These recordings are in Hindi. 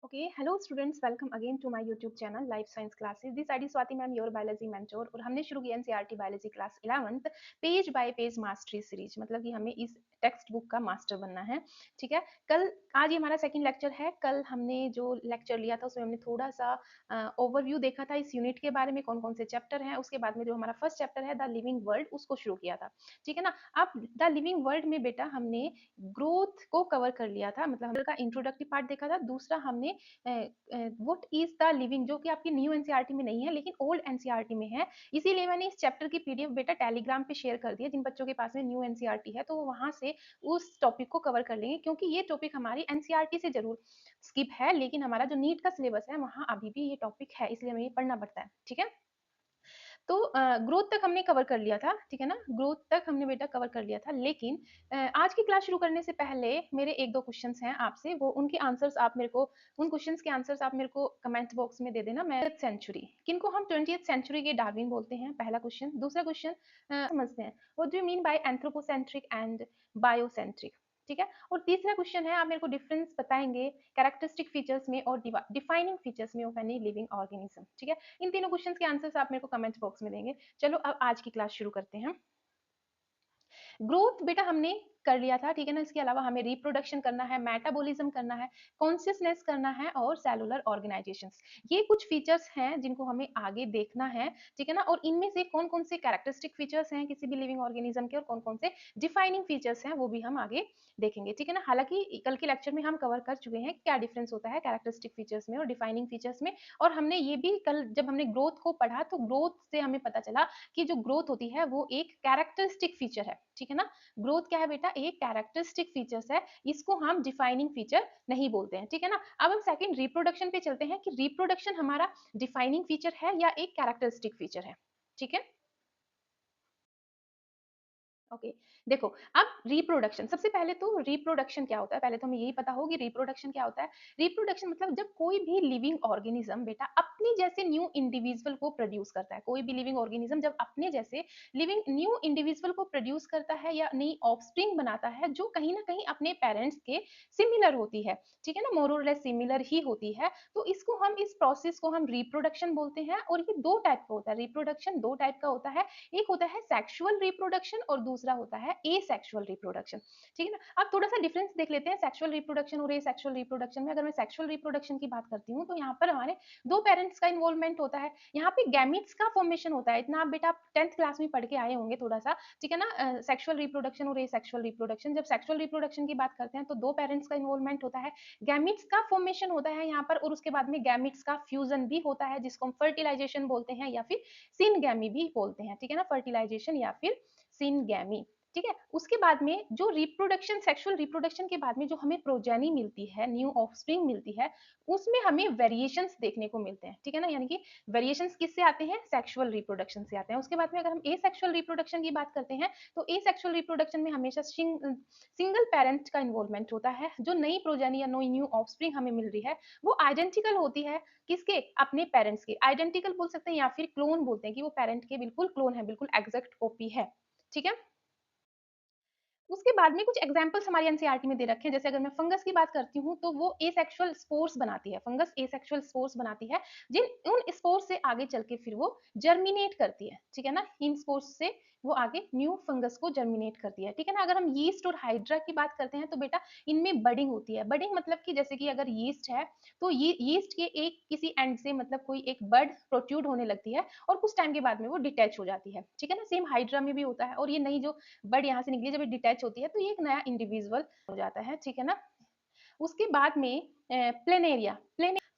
Okay, hello students, welcome again to my YouTube channel Life Science Classes. This side is Swati ma'am, your biology mentor और हमने शुरू किया NCERT biology class 11th page bye page mastery series. मतलब कि हमें इस टेक्स्ट बुक का मास्टर बनना है। ठीक है, आज ये हमारा सेकंड लेक्चर है। कल हमने जो लेक्चर लिया था उसमें हमने थोड़ा सा ओवरव्यू देखा था इस यूनिट के बारे में, कौन कौन से चैप्टर हैं। उसके बाद में जो हमारा फर्स्ट चैप्टर है द लिविंग वर्ल्ड, उसको शुरू किया था। ठीक है ना। अब द लिविंग वर्ल्ड में बेटा हमने ग्रोथ को कवर कर लिया था, मतलब हम का इंट्रोडक्टरी पार्ट देखा था। दूसरा हमने व्हाट इज द लिविंग, जो कि आपकी न्यू एनसीईआरटी में नहीं है लेकिन ओल्ड एनसीईआरटी में है। इसीलिए मैंने इस चैप्टर की पीडीएफ बेटा टेलीग्राम पे शेयर कर दी है। जिन बच्चों के पास में न्यू एनसीईआरटी है तो वहां से उस टॉपिक को कवर कर लेंगे, क्योंकि ये टॉपिक हमारी एनसीईआरटी से जरूर स्किप है, लेकिन हमारा जो नीट का सिलेबस है वहां अभी भी ये टॉपिक है, इसलिए हमें ये पढ़ना पड़ता है। ठीक है, तो ग्रोथ तक हमने कवर कर लिया था। ठीक है ना, ग्रोथ तक हमने बेटा कवर कर लिया था। लेकिन आज की क्लास शुरू करने से पहले मेरे एक दो क्वेश्चंस हैं आपसे, वो उनके आंसर्स आप मेरे को, उन क्वेश्चंस के आंसर्स आप मेरे को कमेंट बॉक्स में दे देना। मैं सेंचुरी किनको हम 20th सेंचुरी के डार्विन बोलते हैं, पहला क्वेश्चन। दूसरा क्वेश्चन समझते हैं, what do you mean by anthropocentric and biocentric. ठीक है, और तीसरा क्वेश्चन है, आप मेरे को डिफरेंस बताएंगे कैरेक्टरिस्टिक फीचर्स में और डिफाइनिंग फीचर्स में ऑफ एनी लिविंग ऑर्गेनिज्म। ठीक है, इन तीनों क्वेश्चंस के आंसर्स आप मेरे को कमेंट बॉक्स में देंगे। चलो अब आज की क्लास शुरू करते हैं। ग्रोथ बेटा हमने कर लिया था। ठीक है ना, इसके अलावा हमें रिप्रोडक्शन करना है, मेटाबॉलिज्म करना है, कॉन्शियसनेस करना है और सेलुलर ऑर्गेनाइजेशंस। ये कुछ फीचर्स हैं जिनको हमें आगे देखना है। ठीक है ना, और इनमें से कौन कौन से कैरेक्टरिस्टिक फीचर्स हैं किसी भी लिविंग ऑर्गेनिज्म के और कौन कौन से डिफाइनिंग फीचर्स हैं वो भी हम आगे देखेंगे। ठीक है ना, हालांकि कल के लेक्चर में हम कवर कर चुके हैं क्या डिफरेंस होता है कैरेक्टरिस्टिक फीचर्स में और डिफाइनिंग फीचर्स में। और हमने ये भी कल जब हमने ग्रोथ को पढ़ा तो ग्रोथ से हमें पता चला कि जो ग्रोथ होती है वो एक कैरेक्टरिस्टिक फीचर है। ठीक है ना, ग्रोथ क्या है बेटा, एक कैरेक्टरिस्टिक फीचर्स है, इसको हम डिफाइनिंग फीचर नहीं बोलते हैं। ठीक है ना, अब हम सेकंड रिप्रोडक्शन पे चलते हैं कि रिप्रोडक्शन हमारा डिफाइनिंग फीचर है या एक कैरेक्टरिस्टिक फीचर है। ठीक है, ओके देखो, अब रिप्रोडक्शन, सबसे पहले तो रिप्रोडक्शन क्या होता है, पहले तो हमें यही पता हो कि रिप्रोडक्शन क्या होता है। रिप्रोडक्शन मतलब जब कोई भी लिविंग ऑर्गेनिज्म बेटा अपने जैसे न्यू इंडिविजुअल को प्रोड्यूस करता है। कोई भी लिविंग ऑर्गेनिज्म जब अपने जैसे लिविंग न्यू इंडिविजुअल को प्रोड्यूस करता है या नई ऑफस्प्रिंग बनाता है जो कहीं ना कहीं अपने पेरेंट्स के सिमिलर होती है। ठीक है ना, मोर और लेस सिमिलर ही होती है, तो इसको हम, इस प्रोसेस को हम रिप्रोडक्शन बोलते हैं। और ये दो टाइप का होता है, रिप्रोडक्शन दो टाइप का होता है। एक होता है सेक्सुअल रिप्रोडक्शन और दूसरा होता है एसेक्सुअल रिप्रोडक्शन। ठीक है ना, अब थोड़ा सा डिफरेंस देख लेते हैं सेक्सुअल रिप्रोडक्शन और एसेक्सुअल रिप्रोडक्शन में। अगर मैं सेक्सुअल रिप्रोडक्शन की बात करती हूँ तो यहाँ पर हमारे दो पेरेंट्स का इन्वॉल्वमेंट होता है। यहाँ पे गैमिट्स का फॉर्मेशन होता है, इतना आप बेटा आप 10th क्लास में पढ़ के आए होंगे थोड़ा सा। ठीक है ना, सेक्सुअल रिप्रोडक्शन और एसेक्सुअल रिप्रोडक्शन, जब सेक्सुअल रिप्रोडक्शन की बात करते हैं तो दो पेरेंट्स का इन्वॉल्वमेंट होता है, गैमिट्स का फॉर्मेशन होता है यहाँ पर, और उसके बाद में गैमिट्स का फ्यूजन भी होता है जिसको हम फर्टिलाइजेशन बोलते हैं या फिर सिनगैमी भी बोलते हैं। ठीक है ना, फर्टिलाइजेशन या फिर सिनगैमी। ठीक है, उसके बाद में जो रिप्रोडक्शन, सेक्सुअल रिप्रोडक्शन के बाद में जो हमें प्रोजेनी मिलती है, न्यू ऑफस्प्रिंग मिलती है, उसमें हमें वेरिएशंस देखने को मिलते हैं। ठीक है ना, यानी कि वेरिएशंस किससे आते हैं, सेक्सुअल रिप्रोडक्शन से आते हैं। उसके बाद में अगर हम एसेक्सुअल रिप्रोडक्शन की बात करते हैं तो एसेक्सुअल रिप्रोडक्शन में हमेशा सिंगल पेरेंट का इन्वॉल्वमेंट होता है। जो नई प्रोजेनी या न्यू ऑफस्प्रिंग हमें मिल रही है वो आइडेंटिकल होती है किसके, अपने पेरेंट्स के। आइडेंटिकल बोल सकते हैं या फिर क्लोन बोलते हैं कि वो पेरेंट के बिल्कुल क्लोन है, बिल्कुल एग्जैक्ट कॉपी है। ठीक है, उसके बाद में कुछ एग्जांपल्स हमारी एनसीईआरटी में दे रखे हैं। जैसे अगर मैं फंगस की बात करती हूँ तो वो एसेक्सुअल स्पोर्स बनाती है, फंगस एसेक्सुअल स्पोर्स बनाती है, जिन उन स्पोर्स से आगे चल के फिर वो जर्मिनेट करती है। ठीक है ना, इन स्पोर्स से वो आगे न्यू फंगस को जर्मिनेट करती है। ठीक है ना, अगर हम यीस्ट और हाइड्रा की बात करते हैं तो बेटा इनमें बडिंग होती है। बडिंग मतलब कि जैसे कि अगर यीस्ट है तो ये यीस्ट के एक किसी एंड से मतलब कोई एक बड प्रोट्यूड होने लगती है और कुछ टाइम के बाद में वो डिटैच हो जाती है। ठीक है ना, सेम हाइड्रा में भी होता है। और ये नई जो बड यहाँ से निकली जब ये डिटैच होती है तो ये एक नया इंडिविजुअल हो जाता है। ठीक है ना, उसके बाद में planaria,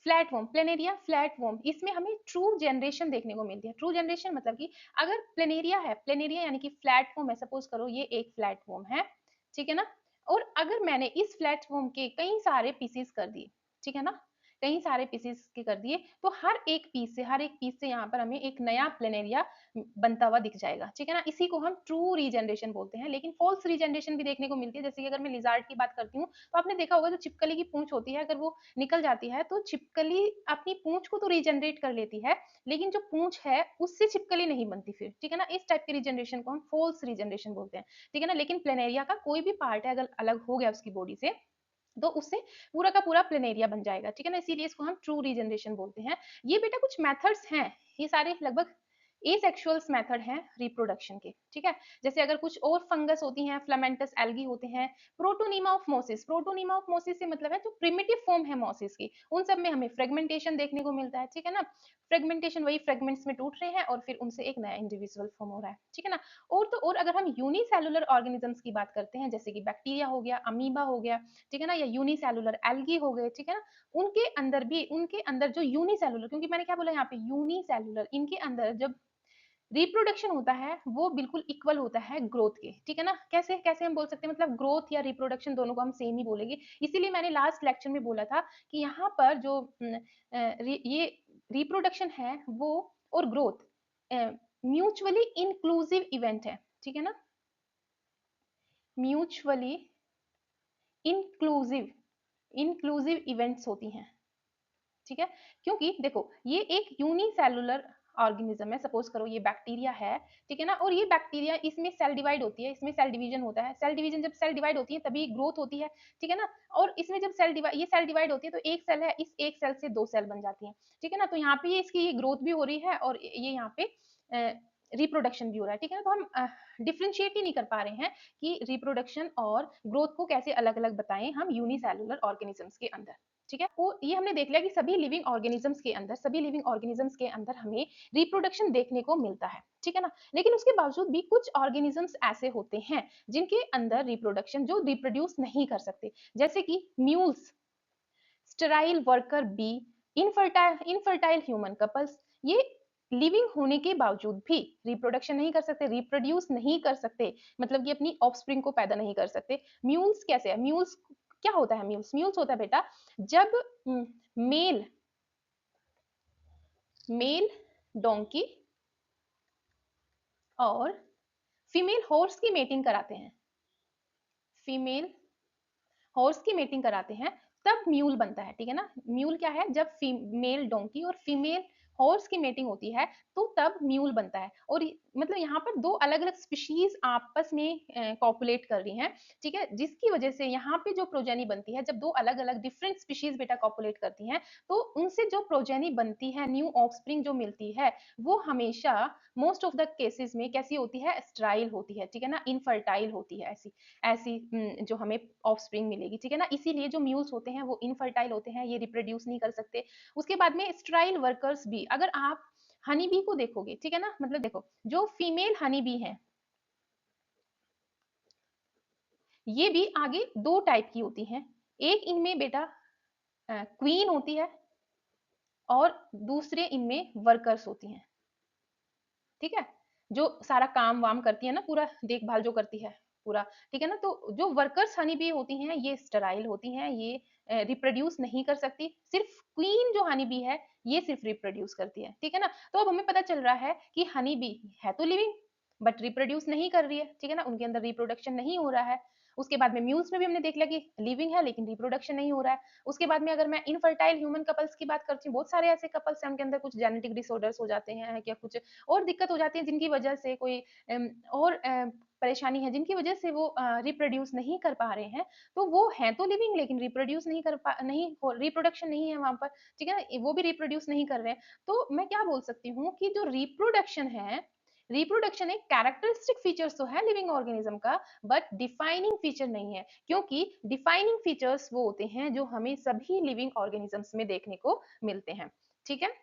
flat warm, planaria flat warm, इसमें हमें ट्रू जनरेशन देखने को मिलती है। ट्रू जनरेशन मतलब कि अगर प्लेनेरिया है, प्लेनेरिया यानी कि फ्लैट वॉर्म है, सपोज करो ये एक फ्लैट वॉर्म है। ठीक है ना, और अगर मैंने इस फ्लैट वॉर्म के कई सारे पीसेस कर दिए, ठीक है ना, कई सारे पीसेस के कर दिए, तो हर एक पीस से यहाँ पर हमें एक नया प्लेनेरिया बनता हुआ दिख जाएगा। ठीक है ना, इसी को हम ट्रू रीजनरेशन बोलते हैं। लेकिन फॉल्स रीजनरेशन भी देखने को मिलती है। जैसे कि अगर मैं लिजार्ड की बात करती हूँ तो आपने देखा होगा जो छिपकली की पूंछ होती है अगर वो निकल जाती है तो छिपकली अपनी पूंछ को तो रीजनरेट कर लेती है, लेकिन जो पूंछ है उससे छिपकली नहीं बनती फिर। ठीक है ना, इस टाइप के रीजनरेशन को हम फॉल्स रीजनरेशन बोलते हैं। ठीक है ना, लेकिन प्लेनेरिया का कोई भी पार्ट है अगर अलग हो गया उसकी बॉडी से तो उससे पूरा का पूरा प्लेनेरिया बन जाएगा, ठीक है ना, इसीलिए इसको हम ट्रू रीजनरेशन बोलते हैं। ये बेटा कुछ मेथड्स हैं, ये सारे लगभग एसेक्सुअल्स मेथड हैं रिप्रोडक्शन के, ठीक है। जैसे अगर कुछ और फंगस होती हैं, फ्लामेंटस एल्गी होते हैं, प्रोटोनीमा ऑफ मोसिस, प्रोटोनीमा ऑफ मोसिस से मतलब है जो प्रिमिटिव फॉर्म है मोसिस की, उन सब में हमें फ्रेगमेंटेशन देखने को मिलता है, ठीक है ना। फ्रेगमेंटेशन वही फ्रेगमेंट्स में टूट रहे हैं और फिर उनसे एक नया इंडिविजुअल फॉर्म हो रहा है, ठीक है ना। और तो और अगर हम यूनिसेलुलर ऑर्गेनिजम्स की बात करते हैं, जैसे कि बैक्टीरिया हो गया, अमीबा हो गया, ठीक है ना, या यूनिसेलुलर एल्गी हो गए, ठीक है ना, उनके अंदर जो यूनिसेलुलर, क्योंकि मैंने क्या बोला यहाँ पे यूनिसेलुलर, इनके अंदर जब रिप्रोडक्शन होता है वो बिल्कुल इक्वल होता है ग्रोथ के, ठीक है ना। कैसे कैसे हम बोल सकते हैं, मतलब ग्रोथ या रिप्रोडक्शन दोनों को हम सेम ही बोलेंगे। इसीलिए मैंने लास्ट लेक्चर में बोला था कि यहाँ पर जो ये रिप्रोडक्शन है वो और ग्रोथ म्यूचुअली इंक्लूसिव इवेंट है, ठीक है ना, म्यूचुअली इंक्लूसिव इंक्लूसिव इवेंट्स होती हैं, ठीक है। क्योंकि देखो ये एक यूनिसेलुलर ऑर्गेनिज्म है, सपोज करो ये बैक्टीरिया है, ठीक है ना, और ये बैक्टीरिया, इसमें सेल डिवाइड होती है, इसमें सेल डिवीजन होता है, सेल डिवीजन जब सेल डिवाइड होती है तभी ग्रोथ होती है, ठीक है ना। और इसमें जब सेल डिवाइड होती है तो एक सेल है, इस एक सेल से दो सेल बन जाती है, ठीक है ना। तो यहाँ पे ये इसकी ये ग्रोथ भी हो रही है और ये यहाँ पे रिप्रोडक्शन भी हो रहा है, ठीक है ना। तो हम डिफ्रेंशिएट ही नहीं कर पा रहे हैं कि रिप्रोडक्शन और ग्रोथ को कैसे अलग अलग बताएं हम यूनिसेलुलर ऑर्गेनिजम्स के अंदर, ठीक है। वो ये हमने देख लिया कि सभी लिविंग ऑर्गेनिजम्स के अंदर हमें रिप्रोडक्शन देखने को मिलता है, ठीक है ना। लेकिन उसके बावजूद भी कुछ ऑर्गेनिजम्स ऐसे होते हैं जिनके अंदर रिप्रोडक्शन जो रिप्रोड्यूस नहीं कर सकते, जैसे कि mules, sterile worker bee, infertile human couples, ये लिविंग होने के बावजूद भी रिप्रोडक्शन नहीं कर सकते, रिप्रोड्यूस नहीं कर सकते, मतलब कि अपनी ऑफस्प्रिंग को पैदा नहीं कर सकते। म्यूल्स कैसे है, म्यूल्स क्या होता है, म्यूल्स म्यूल्स होता है बेटा जब मेल मेल डोंकी और फीमेल हॉर्स की मेटिंग कराते हैं, फीमेल हॉर्स की मेटिंग कराते हैं, तब म्यूल बनता है, ठीक है ना। म्यूल क्या है, जब फीमेल डोंकी और फीमेल हॉर्स की मेटिंग होती है तो तब म्यूल बनता है। और मतलब यहाँ पर दो अलग अलग स्पीशीज आपस में कॉपुलेट कर रही हैं, ठीक है, जिसकी वजह से यहाँ पे जो प्रोजेनी बनती है, जब दो अलग अलग डिफरेंट स्पीशीज बेटा कॉपुलेट करती हैं तो उनसे जो प्रोजेनी बनती है, न्यू ऑफस्प्रिंग जो मिलती है, वो हमेशा मोस्ट ऑफ द केसेस में कैसी होती है, स्टराइल होती है, ठीक है ना, इनफर्टाइल होती है, ऐसी ऐसी जो हमें ऑफस्प्रिंग मिलेगी, ठीक है ना। इसीलिए जो म्यूल्स होते हैं वो इनफर्टाइल होते हैं, ये रिप्रोड्यूस नहीं कर सकते। उसके बाद में स्ट्राइल वर्कर्स भी, अगर आप हनी बी को देखोगे, ठीक है ना, मतलब देखो जो फीमेल हनी बी है ये भी आगे दो टाइप की होती हैं, एक इनमें बेटा क्वीन होती है और दूसरे इनमें वर्कर्स होती हैं, ठीक है, जो सारा काम वाम करती है ना, पूरा देखभाल जो करती है पूरा, ठीक है ना। तो जो वर्कर्स हनी बी होती हैं ये स्टेराइल होती हैं, ये रिप्रोड्यूस नहीं कर सकती, सिर्फ क्वीन जो हनी बी है ये सिर्फ रिप्रोड्यूस करती है, ठीक है ना। तो अब हमें पता चल रहा है कि हनी बी है तो लिविंग बट रिप्रोड्यूस नहीं कर रही है, ठीक है ना, उनके अंदर रिप्रोडक्शन नहीं हो रहा है। उसके बाद में म्यूल्स में भी हमने देख लिया कि लिविंग है लेकिन रिप्रोडक्शन नहीं हो रहा है। उसके बाद में अगर मैं इनफर्टाइल ह्यूमन कपल्स की बात करती हूँ, बहुत सारे ऐसे कपल्स हैं उनके अंदर कुछ जेनेटिक डिसऑर्डर्स हो जाते हैं या कुछ और दिक्कत हो जाती है जिनकी वजह से कोई और परेशानी है जिनकी वजह से वो रिप्रोड्यूस नहीं कर पा रहे हैं, तो वो हैं तो लिविंग लेकिन रिप्रोड्यूस नहीं कर पा नहीं हो, रिप्रोडक्शन नहीं है वहां पर, ठीक है ना, वो भी रिप्रोड्यूस नहीं कर रहे हैं। तो मैं क्या बोल सकती हूँ कि जो रिप्रोडक्शन एक कैरेक्टरिस्टिक फीचर्स तो है लिविंग ऑर्गेनिज्म का, बट डिफाइनिंग फीचर नहीं है, क्योंकि डिफाइनिंग फीचर्स वो होते हैं जो हमें सभी लिविंग ऑर्गेनिजम्स में देखने को मिलते हैं, ठीक है।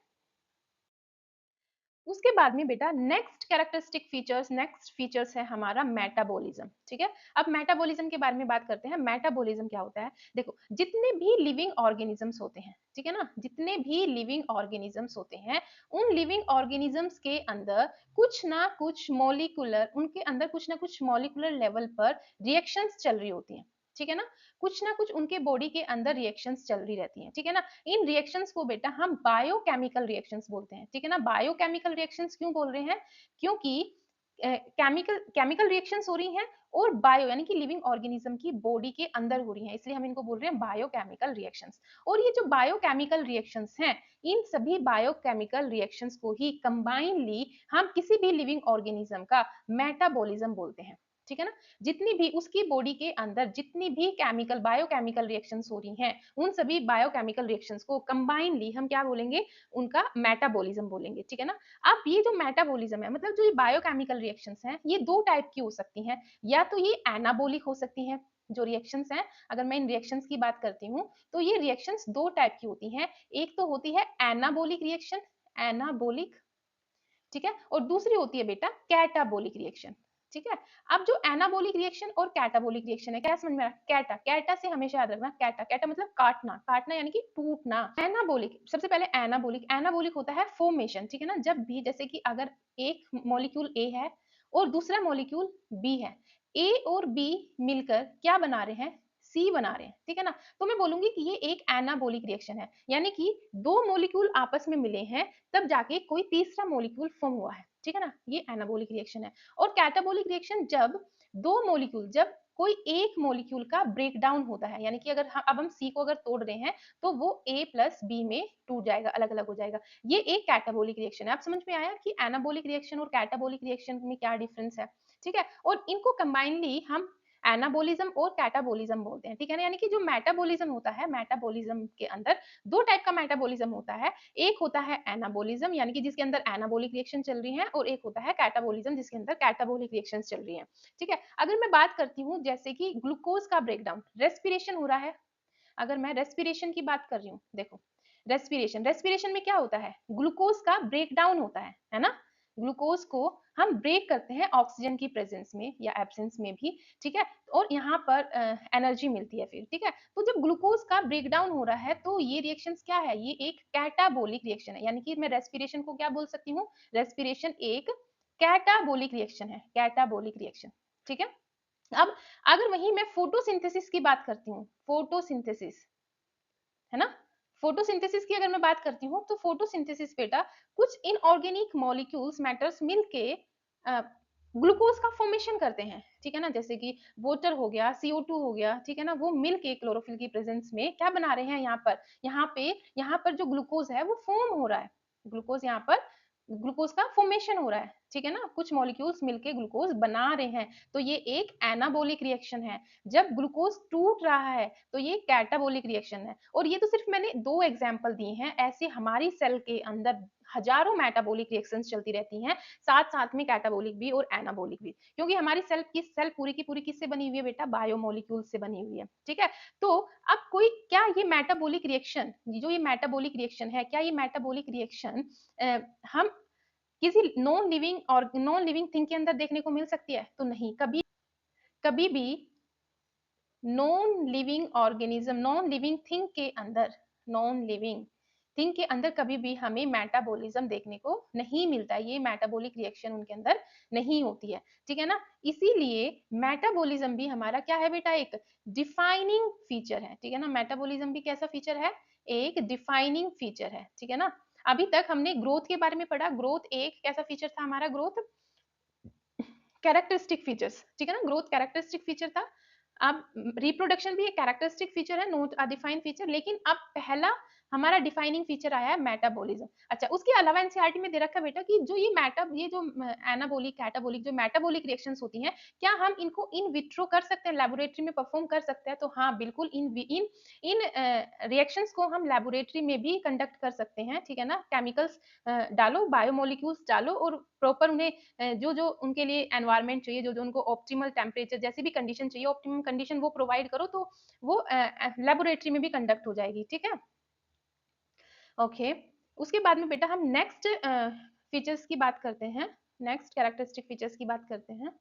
उसके बाद में बेटा नेक्स्ट फीचर्स है हमारा मेटाबॉलिज्म, ठीक है। अब मेटाबॉलिज्म के बारे में बात करते हैं। मेटाबॉलिज्म क्या होता है, देखो जितने भी लिविंग ऑर्गेनिजम्स होते हैं, ठीक है ना, जितने भी लिविंग ऑर्गेनिजम्स होते हैं उन लिविंग ऑर्गेनिजम्स के अंदर उनके अंदर कुछ ना कुछ मॉलिकुलर लेवल पर रिएक्शंस चल रही होती हैं, ठीक है ना, कुछ ना कुछ उनके बॉडी के अंदर रिएक्शंस चल रही रहती हैं, ठीक है ना। इन रिएक्शंस को बेटा हम बायोकेमिकल रिएक्शंस बोलते हैं, ठीक है ना। बायोकेमिकल रिएक्शंस क्यों बोल रहे हैं, क्योंकि केमिकल रिएक्शंस हो रही हैं और बायो यानी कि लिविंग ऑर्गेनिज्म की बॉडी के अंदर हो रही हैं, इसलिए हम इनको बोल रहे हैं बायोकेमिकल रिएक्शंस। और ये जो बायोकेमिकल रिएक्शंस हैं, इन सभी बायोकेमिकल रिएक्शंस को ही कंबाइनली हम किसी भी लिविंग ऑर्गेनिज्म का मेटाबॉलिज्म बोलते हैं, ठीक है ना। जितनी भी उसकी बॉडी के अंदर जितनी भी केमिकल बायोकेमिकल रिएक्शंस हो रही हैं, उन सभी बायोकेमिकल रिएक्शंस को कंबाइनली हम क्या बोलेंगे, उनका मेटाबॉलिज्म बोलेंगे, ठीक है ना। अब ये जो मेटाबॉलिज्म है, मतलब जो ये बायोकेमिकल रिएक्शंस हैं, ये दो टाइप की हो सकती हैं। या तो ये एनाबॉलिक हो सकती हैं, जो रिएक्शंस हैं, अगर मैं इन रिएक्शंस की बात करती हूँ, तो ये रिएक्शंस दो टाइप की होती हैं। एक तो होती है एनाबॉलिक रिएक्शन, एनाबॉलिक, ठीक है, और दूसरी होती है बेटा कैटाबोलिक रिएक्शन, ठीक है। अब जो एनाबोलिक रिएक्शन और कैटाबोलिक रिएक्शन है, क्या समझ में आ रहा है, कैटा, कैटा से हमेशा याद रखना, कैटा, कैटा मतलब काटना, काटना यानी कि टूटना। एनाबोलिक, सबसे पहले एनाबोलिक, एनाबोलिक होता है फॉर्मेशन, ठीक है ना। जब भी, जैसे कि अगर एक मॉलिक्यूल ए है और दूसरा मॉलिक्यूल बी है, ए और बी मिलकर क्या बना रहे हैं, सी बना रहे हैं, ठीक है ना। तो मैं बोलूंगी कि ये एक एनाबोलिक रिएक्शन है, यानी कि दो मॉलिक्यूल आपस में मिले हैं, तब जाके कोई तीसरा मॉलिक्यूल फॉर्म हुआ है, ठीक है ना, ये एनाबोलिक रिएक्शन है। और कैटाबोलिक रिएक्शन जब दो मॉलिक्यूल, जब कोई एक मॉलिक्यूल का ब्रेक डाउन होता है, यानी कि अगर अब हम सी को अगर तोड़ रहे हैं, तो वो ए प्लस बी में टूट जाएगा, अलग अलग हो जाएगा, ये एक कैटाबोलिक रिएक्शन है। आप समझ में आया कि एनाबोलिक रिएक्शन और कैटाबोलिक रिएक्शन में क्या डिफरेंस है, ठीक है। और इनको कंबाइनली हम एनाबोलिज्म और कैटाबोलिज्म बोलते हैं, ठीक है ना। यानी कि जो मेटाबोलिज्म होता है, मेटाबोलिज्म के अंदर दो टाइप का मेटाबोलिज्म होता है। एक होता है एनाबोलिज्म, यानी कि जिसके अंदर एनाबोलिक रिएक्शन चल रही है, और एक होता है कैटाबोलिज्म, जिसके अंदर कैटाबोलिक रिएक्शंस चल रही हैं, ठीक है। अगर मैं बात करती हूँ जैसे कि ग्लूकोज का ब्रेकडाउन, रेस्पिरेशन हो रहा है, अगर मैं रेस्पिरेशन की बात कर रही हूँ, देखो रेस्पिरेशन, रेस्पिरेशन में क्या होता है, ग्लूकोज का ब्रेकडाउन होता है ना। ग्लूकोज को हम ब्रेक करते हैं ऑक्सीजन की प्रेजेंस में या एब्सेंस में भी, ठीक है, और यहाँ पर एनर्जी मिलती है फिर, ठीक है। तो जब ग्लूकोज का ब्रेकडाउन हो रहा है, तो ये रिएक्शंस क्या है, ये एक कैटाबोलिक रिएक्शन है, यानी कि मैं रेस्पिरेशन को क्या बोल सकती हूँ, रेस्पिरेशन एक कैटाबोलिक रिएक्शन है, कैटाबोलिक रिएक्शन, ठीक है। अब अगर वहीं मैं फोटोसिंथेसिस की बात करती हूँ, फोटोसिंथेसिस, है ना, फोटोसिंथेसिस की अगर मैं बात करती हूँ, तो फोटोसिंथेसिस बेटा कुछ इनऑर्गेनिक मॉलिक्यूल्स मैटर्स मिलके ग्लूकोज का फॉर्मेशन करते हैं, ठीक है ना। जैसे कि वाटर हो गया, CO2 हो गया, ठीक है ना, वो मिलके क्लोरोफिल की प्रेजेंस में क्या बना रहे हैं, यहाँ पर जो ग्लूकोज है वो फॉर्म हो रहा है, ग्लूकोज यहाँ पर ग्लूकोज का फॉर्मेशन हो रहा है, ठीक है ना, कुछ मॉलिक्यूल्स मिलके ग्लूकोज बना रहे हैं, तो ये एक एनाबोलिक रिएक्शन है। जब ग्लूकोज टूट रहा है, तो ये कैटाबोलिक रिएक्शन है। और ये तो सिर्फ मैंने दो एग्जाम्पल दिए हैं, ऐसे हमारी सेल के अंदर हजारों मेटाबॉलिक रिएक्शंस चलती रहती हैं, साथ साथ में कैटाबोलिक भी और एनाबोलिक भी, क्योंकि हमारी सेल पूरी की पूरी किससे बनी हुई है बेटा, बायोमोलिक्यूल से बनी हुई है, ठीक है। तो अब कोई क्या ये मेटाबॉलिक रिएक्शन, जो ये मेटाबॉलिक रिएक्शन है, क्या ये मेटाबॉलिक रिएक्शन हम किसी नॉन लिविंग थिंग के अंदर देखने को मिल सकती है, तो नहीं, कभी कभी भी नॉन लिविंग थिंग के अंदर, नॉन लिविंग थिंग के अंदर कभी भी हमें मेटाबॉलिज्म देखने को नहीं मिलता है, ये मेटाबॉलिक रिएक्शन उनके अंदर नहीं होती है, ठीक है ना। इसीलिए मेटाबॉलिज्म भी हमारा क्या है बेटा, एक डिफाइनिंग फीचर है, ठीक है ना। मेटाबॉलिज्म भी कैसा फीचर है, एक डिफाइनिंग फीचर है, ठीक है ना। अभी तक हमने ग्रोथ के बारे में पढ़ा, ग्रोथ एक कैसा फीचर था हमारा, ग्रोथ कैरेक्टरिस्टिक फीचर्स, ठीक है ना, ग्रोथ कैरेक्टरिस्टिक फीचर था। अब रिप्रोडक्शन भी एक कैरेक्टरिस्टिक फीचर है, नोट अ डिफाइन फीचर, लेकिन अब पहला हमारा डिफाइनिंग फीचर आया है मेटाबॉलिज्म। अच्छा, उसके अलावा एनसीईआरटी में दे रखा है बेटा कि जो ये जो एनाबोलिक कैटाबोलिक जो मेटाबॉलिक रिएक्शंस होती हैं, क्या हम इनको इन विट्रो कर सकते हैं, लेबोरेटरी में परफॉर्म कर सकते हैं, तो हाँ बिल्कुल, इन इन इन रिएक्शंस को हम लेबोरेटरी में भी कंडक्ट कर सकते हैं, ठीक है ना। केमिकल्स डालो, बायोमोलिक्यूल्स डालो, और प्रॉपर उन्हें जो जो उनके लिए एनवायरनमेंट चाहिए, जो जो उनको ऑप्टिमल टेम्परेचर, जैसी भी कंडीशन चाहिए, ऑप्टिमम कंडीशन वो प्रोवाइड करो, तो वो लेबोरेटरी में भी कंडक्ट हो जाएगी, ठीक है। ओके, उसके बाद में बेटा हम नेक्स्ट फीचर्स की बात करते हैं, नेक्स्ट कैरेक्टरिस्टिक फीचर्स की बात करते हैं,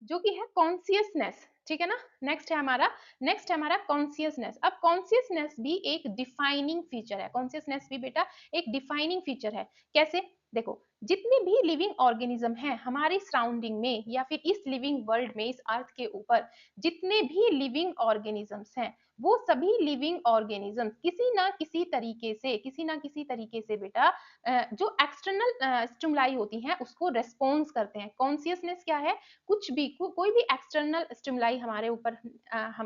जो कि है कॉन्सियसनेस, ठीक है ना। नेक्स्ट है हमारा कॉन्सियसनेस। अब कॉन्सियसनेस भी एक डिफाइनिंग फीचर है, कॉन्सियसनेस भी बेटा एक डिफाइनिंग फीचर है। कैसे, देखो जितने भी लिविंग ऑर्गेनिज्म हैं हमारी सराउंडिंग में, या फिर इस लिविंग वर्ल्ड में, इस अर्थ के ऊपर जितने भी लिविंग ऑर्गेनिजम्स हैं, वो सभी लिविंग ऑर्गेनिजम्स किसी ना किसी तरीके से बेटा जो एक्सटर्नल स्टिमुलाई होती हैं उसको रेस्पॉन्स करते हैं। कॉन्सियसनेस क्या है, कुछ भी कोई भी एक्सटर्नल स्टिमुलाई हमारे ऊपर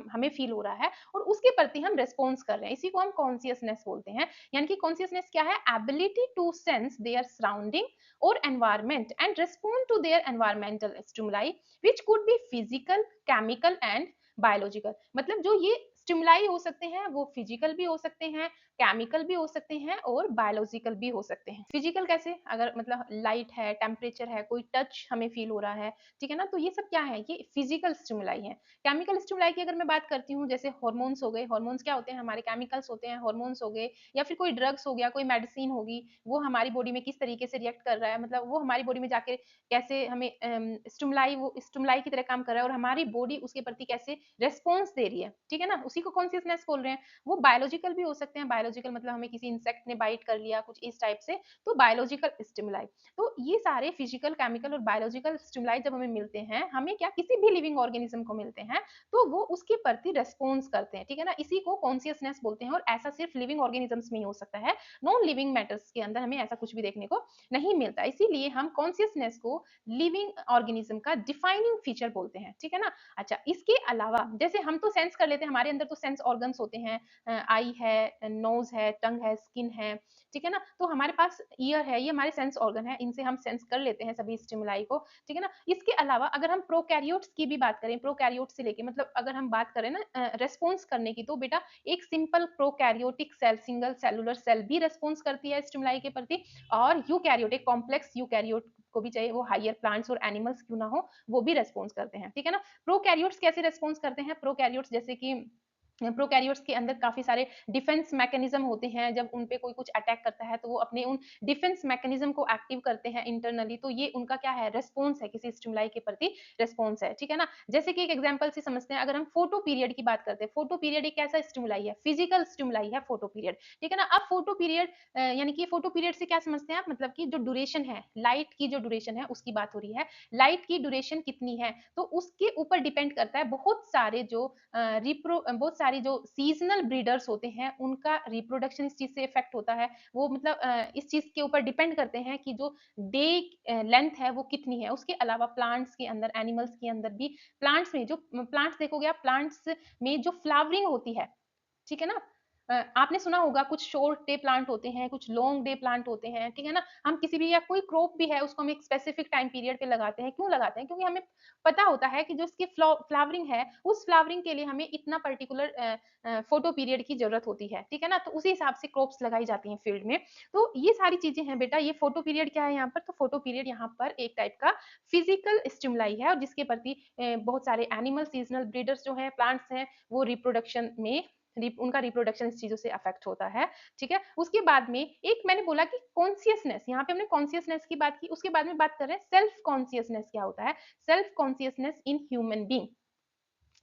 हमें फील हो रहा है और उसके प्रति हम रेस्पॉन्स कर रहे हैं, इसी को हम कॉन्सियसनेस बोलते हैं। यानी कि कॉन्सियसनेस क्या है, ability to sense their surrounding or environment and respond to their environmental stimuli which could be physical, chemical and biological. मतलब जो ये स्टिमुलाई हो सकते हैं वो फिजिकल भी हो सकते हैं, केमिकल भी हो सकते हैं और बायोलॉजिकल भी हो सकते हैं। फिजिकल कैसे? अगर मतलब लाइट है, टेम्परेचर है, कोई टच हमें फील हो रहा है, ठीक है ना, तो ये सब क्या है, ये फिजिकल स्टिमुलाई है। केमिकल स्टिमुलाई की अगर मैं बात करती हूँ, जैसे हॉर्मोन्स हो गए, हॉर्मोन्स क्या होते हैं, हमारे केमिकल्स होते हैं, हॉर्मोन्स हो गए या फिर कोई ड्रग्स हो गया, कोई मेडिसिन होगी, वो हमारी बॉडी में किस तरीके से रिएक्ट कर रहा है, मतलब वो हमारी बॉडी में जाके कैसे हमें स्टिमुलाई, वो स्टिमुलाई की तरह काम कर रहा है और हमारी बॉडी उसके प्रति कैसे रिस्पॉन्स दे रही है, ठीक है ना, उसी को कॉन्शियसनेस बोल रहे हैं। वो बायोलॉजिकल भी हो सकते हैं, बायोलॉजिकल मतलब हमें किसी इंसेक्ट ने बाइट कर लिया, कुछ इस टाइप से, तो बायोलॉजिकल स्टिमुलाई। तो ये सारे फिजिकल, केमिकल और बायोलॉजिकल स्टिमुलाई जब हमें मिलते हैं, हमें क्या, किसी भी लिविंग ऑर्गेनिज्म को मिलते हैं, तो वो उसके प्रति रिस्पॉन्स करते हैं, ठीक है ना, इसी को कॉन्शियसनेस बोलते हैं। और ऐसा सिर्फ लिविंग ऑर्गेनिजम्स में ही हो सकता है, नॉन लिविंग मैटर्स के अंदर हमें ऐसा कुछ भी देखने को नहीं मिलता। इसीलिए हम कॉन्शियसनेस को लिविंग ऑर्गेनिज्म का डिफाइनिंग फीचर बोलते हैं, ठीक है ना। अच्छा, इसके अलावा जैसे हम तो सेंस कर लेते हैं, हमारे अंदर तो सेंस ऑर्गन्स होते हैं, आई है, नोज है, टंग है, स्किन है, ठीक है ना, तो हमारे पास ईयर है, ये हमारे सेंस ऑर्गन है, इनसे हम सेंस कर लेते हैं सभी स्टिमुलाई को, ठीक है ना। इसके अलावा अगर हम प्रोकैरियोट्स की भी बात करें, प्रोकैरियोट से लेके मतलब अगर हम बात करें ना रेस्पॉन्स करने की, तो बेटा एक simple prokaryotic cell, single cellular cell भी रेस्पॉन्स करती है स्टिमुलाई के प्रति, और यूकैरियोटिक कॉम्प्लेक्स यूकैरियोट को भी, चाहे वो हायर प्लांट्स और एनिमल्स क्यों ना हो, वो भी रेस्पॉन्स करते हैं, ठीक है ना। प्रोकैरियोट्स कैसे रेस्पॉन्स करते हैं? प्रोकैरियोट्स जैसे कि प्रोकैरियोट्स के अंदर काफी सारे डिफेंस मैकेनिज्म होते हैं, जब उन पे कोई कुछ अटैक करता है तो वो अपने उन डिफेंस मैकेनिज्म को एक्टिव करते हैं इंटरनली, तो ये उनका क्या है, रेस्पॉन्स है, किसी स्टिमुलाई के प्रति रेस्पॉन्स है, ठीक है ना। जैसे कि एक एग्जांपल से समझते हैं, अगर हम फोटो पीरियड की बात करते हैं, फोटो पीरियड एक ऐसा स्टिमुलाई है, फिजिकल स्टिमुलाई है फोटो पीरियड, ठीक है ना। अब फोटो पीरियड यानी कि फोटो पीरियड से क्या समझते हैं आप, मतलब कि जो ड्यूरेशन है, लाइट की जो ड्यूरेशन है उसकी बात हो रही है, लाइट की ड्यूरेशन कितनी है, तो उसके ऊपर डिपेंड करता है। बहुत सारे जो बहुत सारी जो सीजनल ब्रीडर्स होते हैं, उनका रिप्रोडक्शन इस चीज से इफेक्ट होता है। वो मतलब इस चीज के ऊपर डिपेंड करते हैं कि जो डे लेंथ है वो कितनी है। उसके अलावा प्लांट्स के अंदर, एनिमल्स के अंदर भी, प्लांट्स में जो प्लांट्स देखोगे आप, प्लांट्स में जो फ्लावरिंग होती है, ठीक है ना, आपने सुना होगा कुछ शॉर्ट डे प्लांट होते हैं, कुछ लॉन्ग डे प्लांट होते हैं, ठीक है ना। हम किसी भी, या कोई क्रॉप भी है, उसको हम एक स्पेसिफिक टाइम पीरियड पे लगाते हैं, क्यों लगाते हैं, क्योंकि हमें पता होता है कि जो इसकी फ्लावरिंग है, उस फ्लावरिंग के लिए हमें इतना पर्टिकुलर फोटो पीरियड की जरूरत होती है, ठीक है ना, तो उसी हिसाब से क्रॉप्स लगाई जाती हैं फील्ड में। तो ये सारी चीजें हैं बेटा। ये फोटो पीरियड क्या है यहाँ पर, तो फोटो पीरियड यहाँ पर एक टाइप का फिजिकल स्टिमुलाई है, और जिसके प्रति बहुत सारे एनिमल, सीजनल ब्रीडर्स जो है, प्लांट्स हैं, वो रिप्रोडक्शन में, उनका रिप्रोडक्शन इस चीजों से अफेक्ट होता है, ठीक है। उसके बाद में एक मैंने बोला कि कॉन्शियसनेस, यहाँ पे हमने कॉन्शियसनेस की बात की, उसके बाद में बात कर रहे हैं सेल्फ कॉन्शियसनेस क्या होता है। Self consciousness in human being,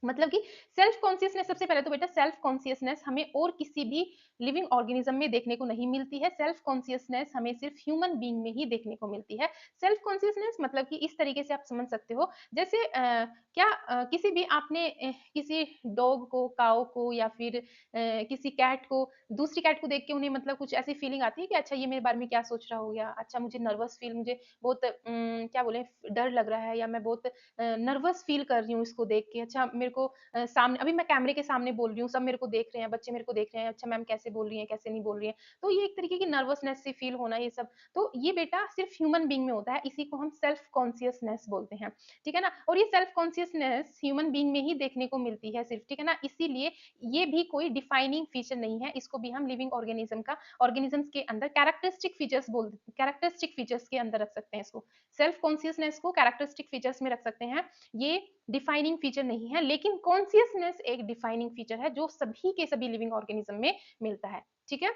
मतलब कि सेल्फ कॉन्शियसनेस, सबसे पहले तो बेटा सेल्फ कॉन्शियसनेस हमें और किसी भी लिविंग ऑर्गेनिज्म में देखने को नहीं मिलती है। सेल्फ कॉन्शियसनेस हमें सिर्फ ह्यूमन बीइंग में ही देखने को मिलती है। सेल्फ कॉन्शियसनेस मतलब कि इस तरीके से आप समझ सकते हो, जैसे क्या किसी भी आपने किसी डॉग को, काऊ को या फिर किसी कैट को, दूसरी कैट को देख के उन्हें मतलब कुछ ऐसी फीलिंग आती है कि अच्छा ये मेरे बारे में क्या सोच रहा होगा, अच्छा मुझे नर्वस फील, मुझे बहुत क्या बोले, डर लग रहा है, या मैं बहुत नर्वस फील कर रही हूँ इसको देख के। अच्छा मेरे को सामने, अभी मैं कैमरे के सामने बोल रही हूँ, सब मेरे को देख रहे हैं, बच्चे मेरे को देख रहे हैं, अच्छा मैम कैसे बोल रही हैं, कैसे नहीं बोल रही हैं, तो ये एक तरीके की नर्वसनेस सी फील होना, ये सब तो ये बेटा सिर्फ ह्यूमन बीइंग में होता है। इसी को हम सेल्फ कॉन्शियसनेस बोलते हैं, ठीक है ना। और ये सेल्फ कॉन्शियसनेस ह्यूमन बीइंग में ही देखने को मिलती है सिर्फ, ठीक है ना। इसीलिए ये भी कोई डिफाइनिंग फीचर नहीं है, इसको भी हम लिविंग ऑर्गेनिज्म का, ऑर्गेनिजम्स के अंदर कैरेक्टरिस्टिक फीचर्स बोल, कैरेक्टरिस्टिक फीचर्स के अंदर रख सकते हैं इसको। सेल्फ कॉन्शियसनेस को कैरेक्टरिस्टिक फीचर्स में रख सकते हैं, ये डिफाइनिंग फीचर नहीं है। लेकिन कॉन्शियसनेस एक डिफाइनिंग फीचर है जो सभी के सभी लिविंग ऑर्गेनिज्म में मिलता है, ठीक है।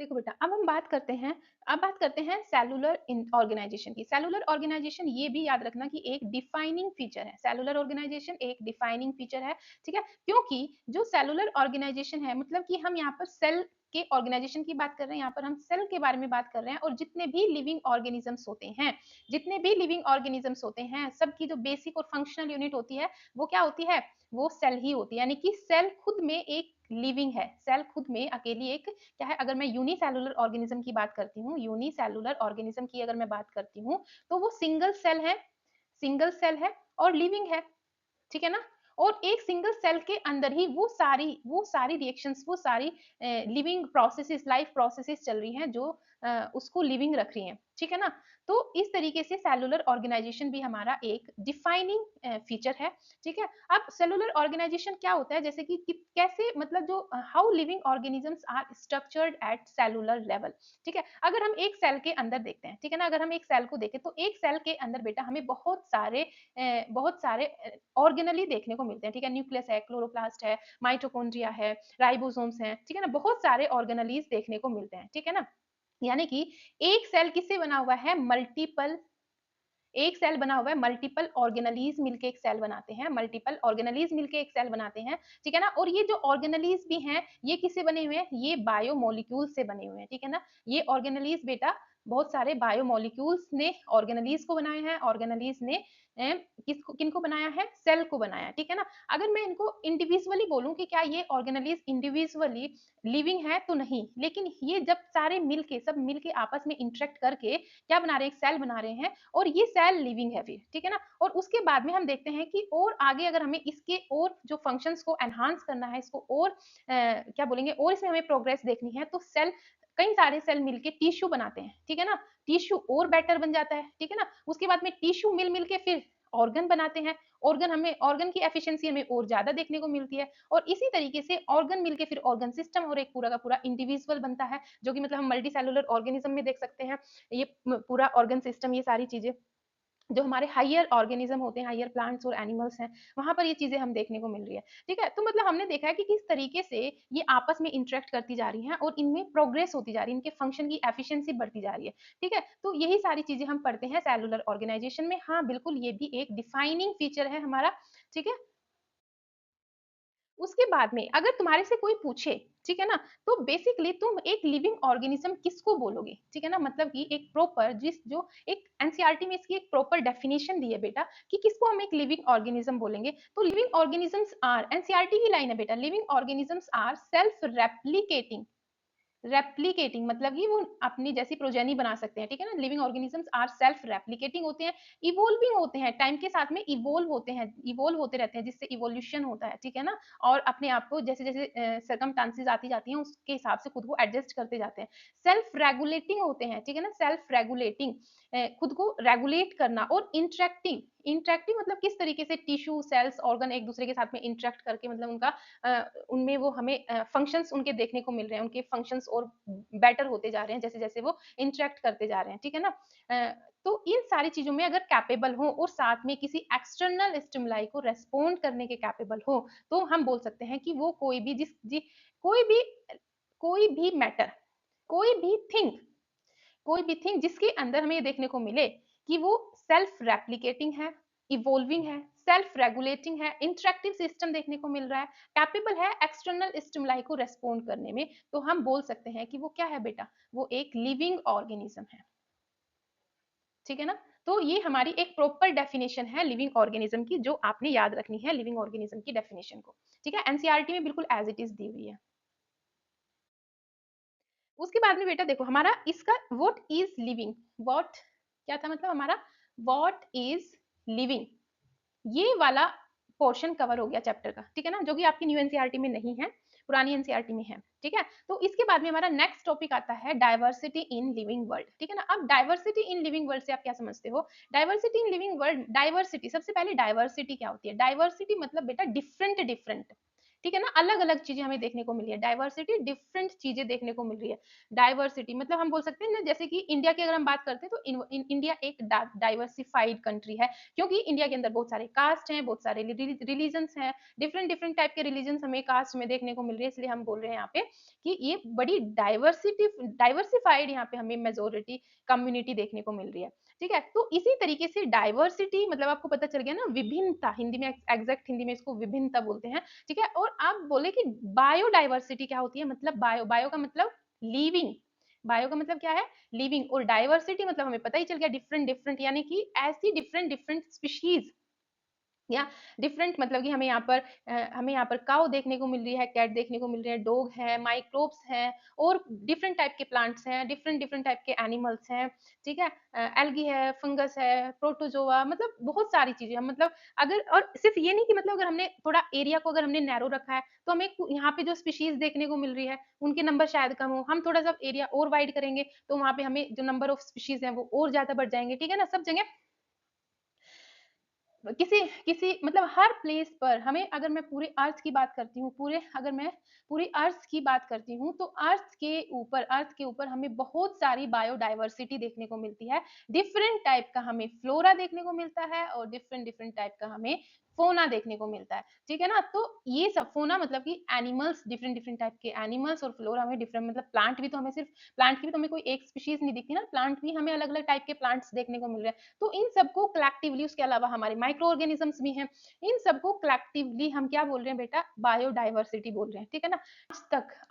देखो बेटा, अब बात करते हैं सेलुलर ऑर्गेनाइजेशन की। सेलुलर ऑर्गेनाइजेशन ये भी याद रखना कि एक डिफाइनिंग फीचर है। सेलुलर ऑर्गेनाइजेशन एक डिफाइनिंग फीचर है, ठीक है। क्योंकि जो सेलुलर ऑर्गेनाइजेशन है, मतलब कि हम यहाँ पर सेल के ऑर्गेनाइजेशन की बात कर रहे हैं, यहाँ पर हम सेल के बारे में बात कर रहे हैं, और जितने भी लिविंग ऑर्गेनिजम्स होते हैं, जितने भी लिविंग ऑर्गेनिजम्स होते हैं, सबकी जो बेसिक और फंक्शनल यूनिट होती है, वो क्या होती है, वो सेल ही होती है। यानी कि सेल खुद में एक लिविंग है, सेल खुद में अकेली एक क्या है। अगर मैं यूनिसेलुलर ऑर्गेनिज्म की बात करती हूँ, यूनिसेलुलर ऑर्गेनिज्म की अगर मैं बात करती हूँ, तो वो सिंगल सेल है, सिंगल सेल है और लिविंग है, ठीक है ना। और एक सिंगल सेल के अंदर ही वो सारी रिएक्शंस, वो सारी लिविंग प्रोसेसेस, लाइफ प्रोसेसेस चल रही हैं, जो उसको लिविंग रख रही हैं, ठीक है ना? तो इस तरीके से सेलुलर ऑर्गेनाइजेशन भी हमारा एक डिफाइनिंग फीचर है, ठीक है? अब सेलुलर ऑर्गेनाइजेशन क्या होता है, जैसे कि कैसे, मतलब जो how living organisms are structured at cellular level, ठीक है? अगर हम एक सेल के अंदर देखते हैं, ठीक है ना, अगर हम एक सेल को देखें, तो एक सेल के अंदर बेटा हमें बहुत सारे ऑर्गेनली देखने को मिलते हैं, ठीक है? न्यूक्लियस है, क्लोरोप्लास्ट है, माइटोकॉन्ड्रिया है, राइबोसोम्स हैं, ठीक है ना? बहुत सारे ऑर्गेनलीज देखने को मिलते हैं, ठीक है ना? यानी कि एक सेल किससे बना हुआ है, मल्टीपल, एक सेल बना हुआ है, मल्टीपल ऑर्गेनलीज मिलके एक सेल बनाते हैं, मल्टीपल ऑर्गेनलीज मिलके एक सेल बनाते हैं, ठीक है ना? और ये जो ऑर्गेनलीज भी हैं, ये किससे बने हुए हैं, ये बायोमोलिक्यूल से बने हुए हैं, ठीक है ना? ये ऑर्गेनलीज बेटा बहुत सारे बायोमोलिक्यूल्स ने ऑर्गेनलीज को बनाए हैं, ऑर्गेनलीज ने किसको, किनको बनाया है, सेल को बनाया, ठीक है ना? अगर मैं इनको इंडिविजुअली बोलूं कि क्या ये ऑर्गेनलीज इंडिविजुअली लिविंग है, तो नहीं, लेकिन ये जब सारे मिलके, सब मिलके आपस में इंटरेक्ट करके क्या बना रहे हैं, एक सेल बना रहे हैं, और ये सेल लिविंग है फिर, ठीक है ना? और उसके बाद में हम देखते हैं कि और आगे अगर हमें इसके और जो फंक्शंस को एनहांस करना है, इसको और क्या बोलेंगे, और इसमें हमें प्रोग्रेस देखनी है, तो सेल, कई सारे सेल मिलके टिश्यू बनाते हैं, ठीक है ना? टिश्यू और बेटर बन जाता है, ठीक है ना? उसके बाद में टिश्यू मिल मिल के फिर ऑर्गन बनाते हैं, ऑर्गन की एफिशिएंसी हमें और ज्यादा देखने को मिलती है, और इसी तरीके से ऑर्गन मिलके फिर ऑर्गन सिस्टम और एक पूरा का पूरा इंडिविजुअल बनता है, जो कि मतलब हम मल्टी सेलुलर ऑर्गेनिज्म में देख सकते हैं। ये पूरा ऑर्गन सिस्टम, ये सारी चीजें जो हमारे हायर ऑर्गेनिज्म होते हैं, हायर प्लांट्स और एनिमल्स हैं, वहां पर ये चीजें हम देखने को मिल रही है, ठीक है? तो मतलब हमने देखा है कि किस तरीके से ये आपस में इंटरेक्ट करती जा रही हैं, और इनमें प्रोग्रेस होती जा रही है, इनके फंक्शन की एफिशिएंसी बढ़ती जा रही है, ठीक है? तो यही सारी चीजें हम पढ़ते हैं सेलुलर ऑर्गेनाइजेशन में। हाँ बिल्कुल, ये भी एक डिफाइनिंग फीचर है हमारा, ठीक है? उसके बाद में अगर तुम्हारे से कोई पूछे, ठीक है ना, तो बेसिकली तुम एक लिविंग ऑर्गेनिज्म किसको बोलोगे, ठीक है ना? मतलब कि एक प्रॉपर, जिस जो एक एनसीईआरटी में इसकी एक प्रॉपर डेफिनेशन दी है बेटा, कि किसको हम एक लिविंग ऑर्गेनिज्म बोलेंगे, तो लिविंग ऑर्गेनिजम्स आर, एनसीईआरटी की लाइन है बेटा, living organisms are self replicating, replicating मतलब कि वो अपनी जैसी प्रोजेनी बना सकते हैं, ठीक है ना? Living organisms are self replicating होते हैं, इवॉल्विंग होते हैं, टाइम के साथ में इवॉल्व होते हैं, इवॉल्व होते रहते हैं, जिससे इवोल्यूशन होता है, ठीक है ना? और अपने आप को जैसे जैसे सर्कमस्टांसेस आती जाती हैं, उसके हिसाब से खुद को एडजस्ट करते जाते हैं। सेल्फ रेगुलेटिंग होते हैं, ठीक है ना? सेल्फ रेगुलेटिंग, खुद को रेगुलेट करना, और इंटरेक्टिंग, इंटरेक्टिंग मतलब किस तरीके से टिश्यू, सेल्स, ऑर्गन एक दूसरे के साथ में इंटरेक्ट करके, मतलब उनका उनमें वो हमें फंक्शंस उनके देखने को मिल रहे हैं, उनके फंक्शंस और बेटर होते जा रहे हैं, जैसे-जैसे वो इंटरैक्ट करते जा रहे हैं, ठीक है ना? तो इन सारी चीज़ों में अगर कैपेबल हो, और साथ में किसी एक्सटर्नल स्टिमुलाई को रिस्पॉन्ड करने के कैपेबल हो, तो हम बोल सकते हैं कि वो कोई भी कोई भी कोई भी मैटर, कोई भी थिंग, कोई भी थिंग जिसके अंदर हमें ये देखने को मिले कि वो सेल्फ रेप्लिकेटिंग है, इवॉल्विंग है, सेल्फ रेगुलेटिंग है, इंटरेक्टिव सिस्टम देखने को मिल रहा है, कैपेबल है एक्सटर्नल स्टिमुलाई को रेस्पॉन्ड करने में, तो हम बोल सकते हैं कि वो क्या है बेटा, वो एक लिविंग ऑर्गेनिज्म है, ठीक है ना? तो ये हमारी एक प्रॉपर डेफिनेशन है लिविंग ऑर्गेनिज्म की, जो आपने याद रखनी है लिविंग ऑर्गेनिज्म की डेफिनेशन को, ठीक है? एनसीईआरटी में बिल्कुल एज इट इज दी हुई है। उसके बाद में बेटा देखो हमारा इसका व्हाट इज लिविंग, व्हाट क्या था, मतलब हमारा व्हाट इज लिविंग, ये वाला पोर्शन कवर हो गया चैप्टर का, ठीक है ना? जो कि आपकी न्यू एनसीईआरटी में नहीं है, पुरानी एनसीईआरटी में है, ठीक है? तो इसके बाद में हमारा नेक्स्ट टॉपिक आता है डाइवर्सिटी इन लिविंग वर्ल्ड, ठीक है ना? अब डाइवर्सिटी इन लिविंग वर्ल्ड से आप क्या समझते हो? Diversity in living world, diversity, सबसे पहले डाइवर्सिटी क्या होती है? डाइवर्सिटी मतलब बेटा डिफरेंट डिफरेंट, ठीक है ना? अलग अलग चीजें हमें देखने को मिली है, डाइवर्सिटी डिफरेंट चीजें देखने को मिल रही है। डाइवर्सिटी मतलब हम बोल सकते हैं ना, जैसे कि इंडिया की अगर हम बात करते हैं, तो इंडिया एक डाइवर्सिफाइड कंट्री है, क्योंकि इंडिया के अंदर बहुत सारे कास्ट हैं, बहुत सारे रिलीजन्स हैं, डिफरेंट डिफरेंट टाइप के रिलीजन्स हमें कास्ट में देखने को मिल रही है, इसलिए हम बोल रहे हैं यहाँ पे कि ये बड़ी डाइवर्सिफाइड यहाँ पे हमें मेजोरिटी कम्युनिटी देखने को मिल रही है, ठीक है? तो इसी तरीके से डाइवर्सिटी मतलब आपको पता चल गया ना, विभिन्नता, हिंदी में एग्जैक्ट हिंदी में इसको विभिन्नता बोलते हैं, ठीक है? और आप बोले कि बायोडाइवर्सिटी क्या होती है, मतलब बायो का मतलब लिविंग, बायो का मतलब क्या है, लिविंग, और डाइवर्सिटी मतलब हमें पता ही चल गया डिफरेंट डिफरेंट, यानी कि ऐसी डिफरेंट डिफरेंट स्पीशीज, या डिफरेंट मतलब कि हमें यहाँ पर काऊ देखने को मिल रही है, कैट देखने को मिल रही है, डॉग है, माइक्रोब्स हैं और डिफरेंट टाइप के प्लांट्स हैं, डिफरेंट डिफरेंट टाइप के एनिमल्स हैं, ठीक है? एल्गी है, फंगस है, प्रोटोजोआ मतलब बहुत सारी चीज़ें हैं मतलब अगर और सिर्फ़ ये नहीं कि मतलब अगर हमने थोड़ा एरिया को अगर हमने नैरो रखा है, तो हमें कु यहाँ पे जो स्पीशीज़ देखने को मिल रही है, उनके नंबर शायद कम हो। हम थोड़ा-सा एरिया और वाइड करेंगे, तो वहाँ पे हमें जो नंबर ऑफ स्पीशीज़ हैं, वो और ज़्यादा बढ़ जाएँगे, ठीक है ना? सब जगह किसी किसी मतलब हर प्लेस पर हमें अगर मैं पूरे अर्थ की बात करती हूँ, पूरे अगर मैं पूरी अर्थ की बात करती हूँ, तो अर्थ के ऊपर हमें बहुत सारी बायोडायवर्सिटी देखने को मिलती है। डिफरेंट टाइप का हमें फ्लोरा देखने को मिलता है और डिफरेंट डिफरेंट टाइप का हमें फ़ोना देखने को मिलता है, ठीक है ना? तो ये सब फ़ोना मतलब कि एनिमल्स डिफरेंट डिफरेंट टाइप के एनिमल्स और फ्लोरा हमें डिफरेंट मतलब प्लांट की भी तो हमें कोई एक स्पीशीज़ नहीं दिखती ना, प्लांट भी हमें अलग-अलग टाइप के प्लांट्स देखने को मिल रहे हैं। तो इन सबको कलेक्टिवली उसके अलावा हमारे माइक्रो ऑर्गेनिजम्स भी हैं इन सबको कलेक्टिवली हम क्या बोल रहे हैं बेटा बायोडाइवर्सिटी बोल रहे हैं ठीक है ना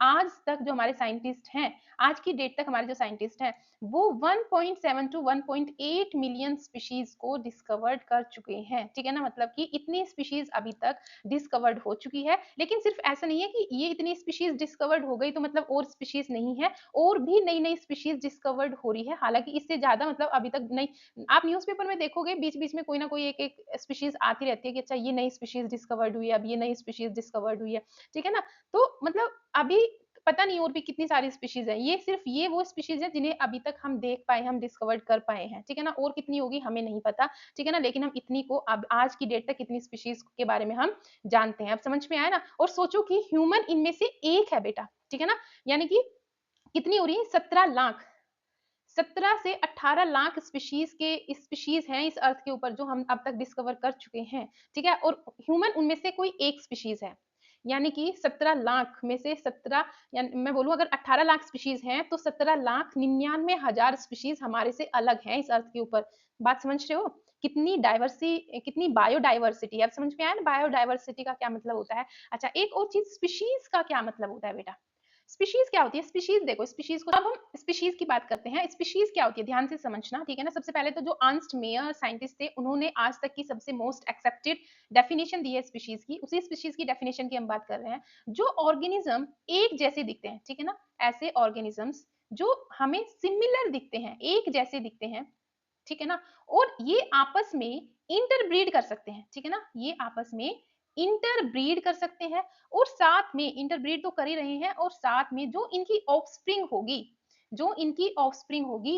आज तक जो हमारे साइंटिस्ट हैं आज की डेट तक हमारे जो साइंटिस्ट हैं वो 1.7 टू 1.8 मिलियन स्पीशीज को डिस्कवर्ड कर चुके हैं ठीक है ना मतलब कि इतनी स्पीशीज अभी तक डिस्कवर्ड हो चुकी है लेकिन सिर्फ ऐसा नहीं है कि ये इतनी स्पीशीज डिस्कवर्ड हो गई तो मतलब और स्पीशीज नहीं है और भी नई नई स्पीशीज डिस्कवर्ड हो रही है हालांकि इससे ज्यादा मतलब अभी तक नहीं आप न्यूज़पेपर में देखोगे बीच-बीच में कोई ना कोई एक-एक स्पीशीज़ आती रहती है कि अच्छा ये नई स्पीशीज़ डिस्कवर्ड हुई है, अब ये नई स्पीशीज़ डिस्कवर्ड हुई है, ठीक है ना? तो मतलब अभी पता नहीं और भी कितनी सारी स्पीशीज़ हैं, ये सिर्फ़ ये वो स्पीशीज़ हैं जिन्हें अभी तक हम देख पाए हैं, हम डिस्कवर्ड कर पाए हैं, ठीक है ना? और कितनी होगी हमें नहीं पता, ठीक है ना? लेकिन हम इतनी को अब आज की डेट तक इतनी स्पीशीज़ के बारे में हम जानते हैं। अब समझ में आया ना? और सोचो कि ह्यूमन इनमें से एक है बेटा, ठीक है ना? यानी कि कितनी हो रही है 17 लाख 17 से 18 लाख स्पीशीज हैं इस अर्थ के ऊपर जो हम अब तक डिस्कवर कर चुके हैं ठीक है और ह्यूमन उनमें से कोई एक स्पीशीज है यानी कि 17 लाख में से 17 या मैं बोलूं अगर 18 लाख स्पीशीज हैं तो 17 लाख 99,000 स्पीशीज हमारे से अलग हैं इस अर्थ के ऊपर बात समझ रहे हो कितनी बायोडाइवर्सिटी है अब समझ में आया ना बायोडाइवर्सिटी का क्या मतलब होता है अच्छा एक और चीज स्पीशीज का क्या मतलब होता है बेटा स्पीशीज क्या होती है स्पीशीज देखो स्पीशीज को अब हम स्पीशीज की बात करते हैं स्पीशीज क्या होती है ध्यान से समझना ठीक है ना सबसे पहले तो जो अर्नस्ट मेयर साइंटिस्ट थे उन्होंने आज तक की सबसे मोस्ट एक्सेप्टेड डेफिनेशन दी है स्पीशीज की उसी स्पीशीज की डेफिनेशन की हम बात कर रहे हैं जो ऑर्गेनिज्म एक जैसे दिखते हैं ठीक है ना ऐसे ऑर्गेनिजम्स जो हमें सिमिलर दिखते हैं एक जैसे दिखते हैं ठीक है ना और ये आपस में इंटरब्रीड कर सकते हैं ठीक है ना ये आपस में इंटरब्रीड कर सकते हैं और साथ में इंटरब्रीड तो कर ही रहे हैं और साथ में जो इनकी ऑफस्प्रिंग होगी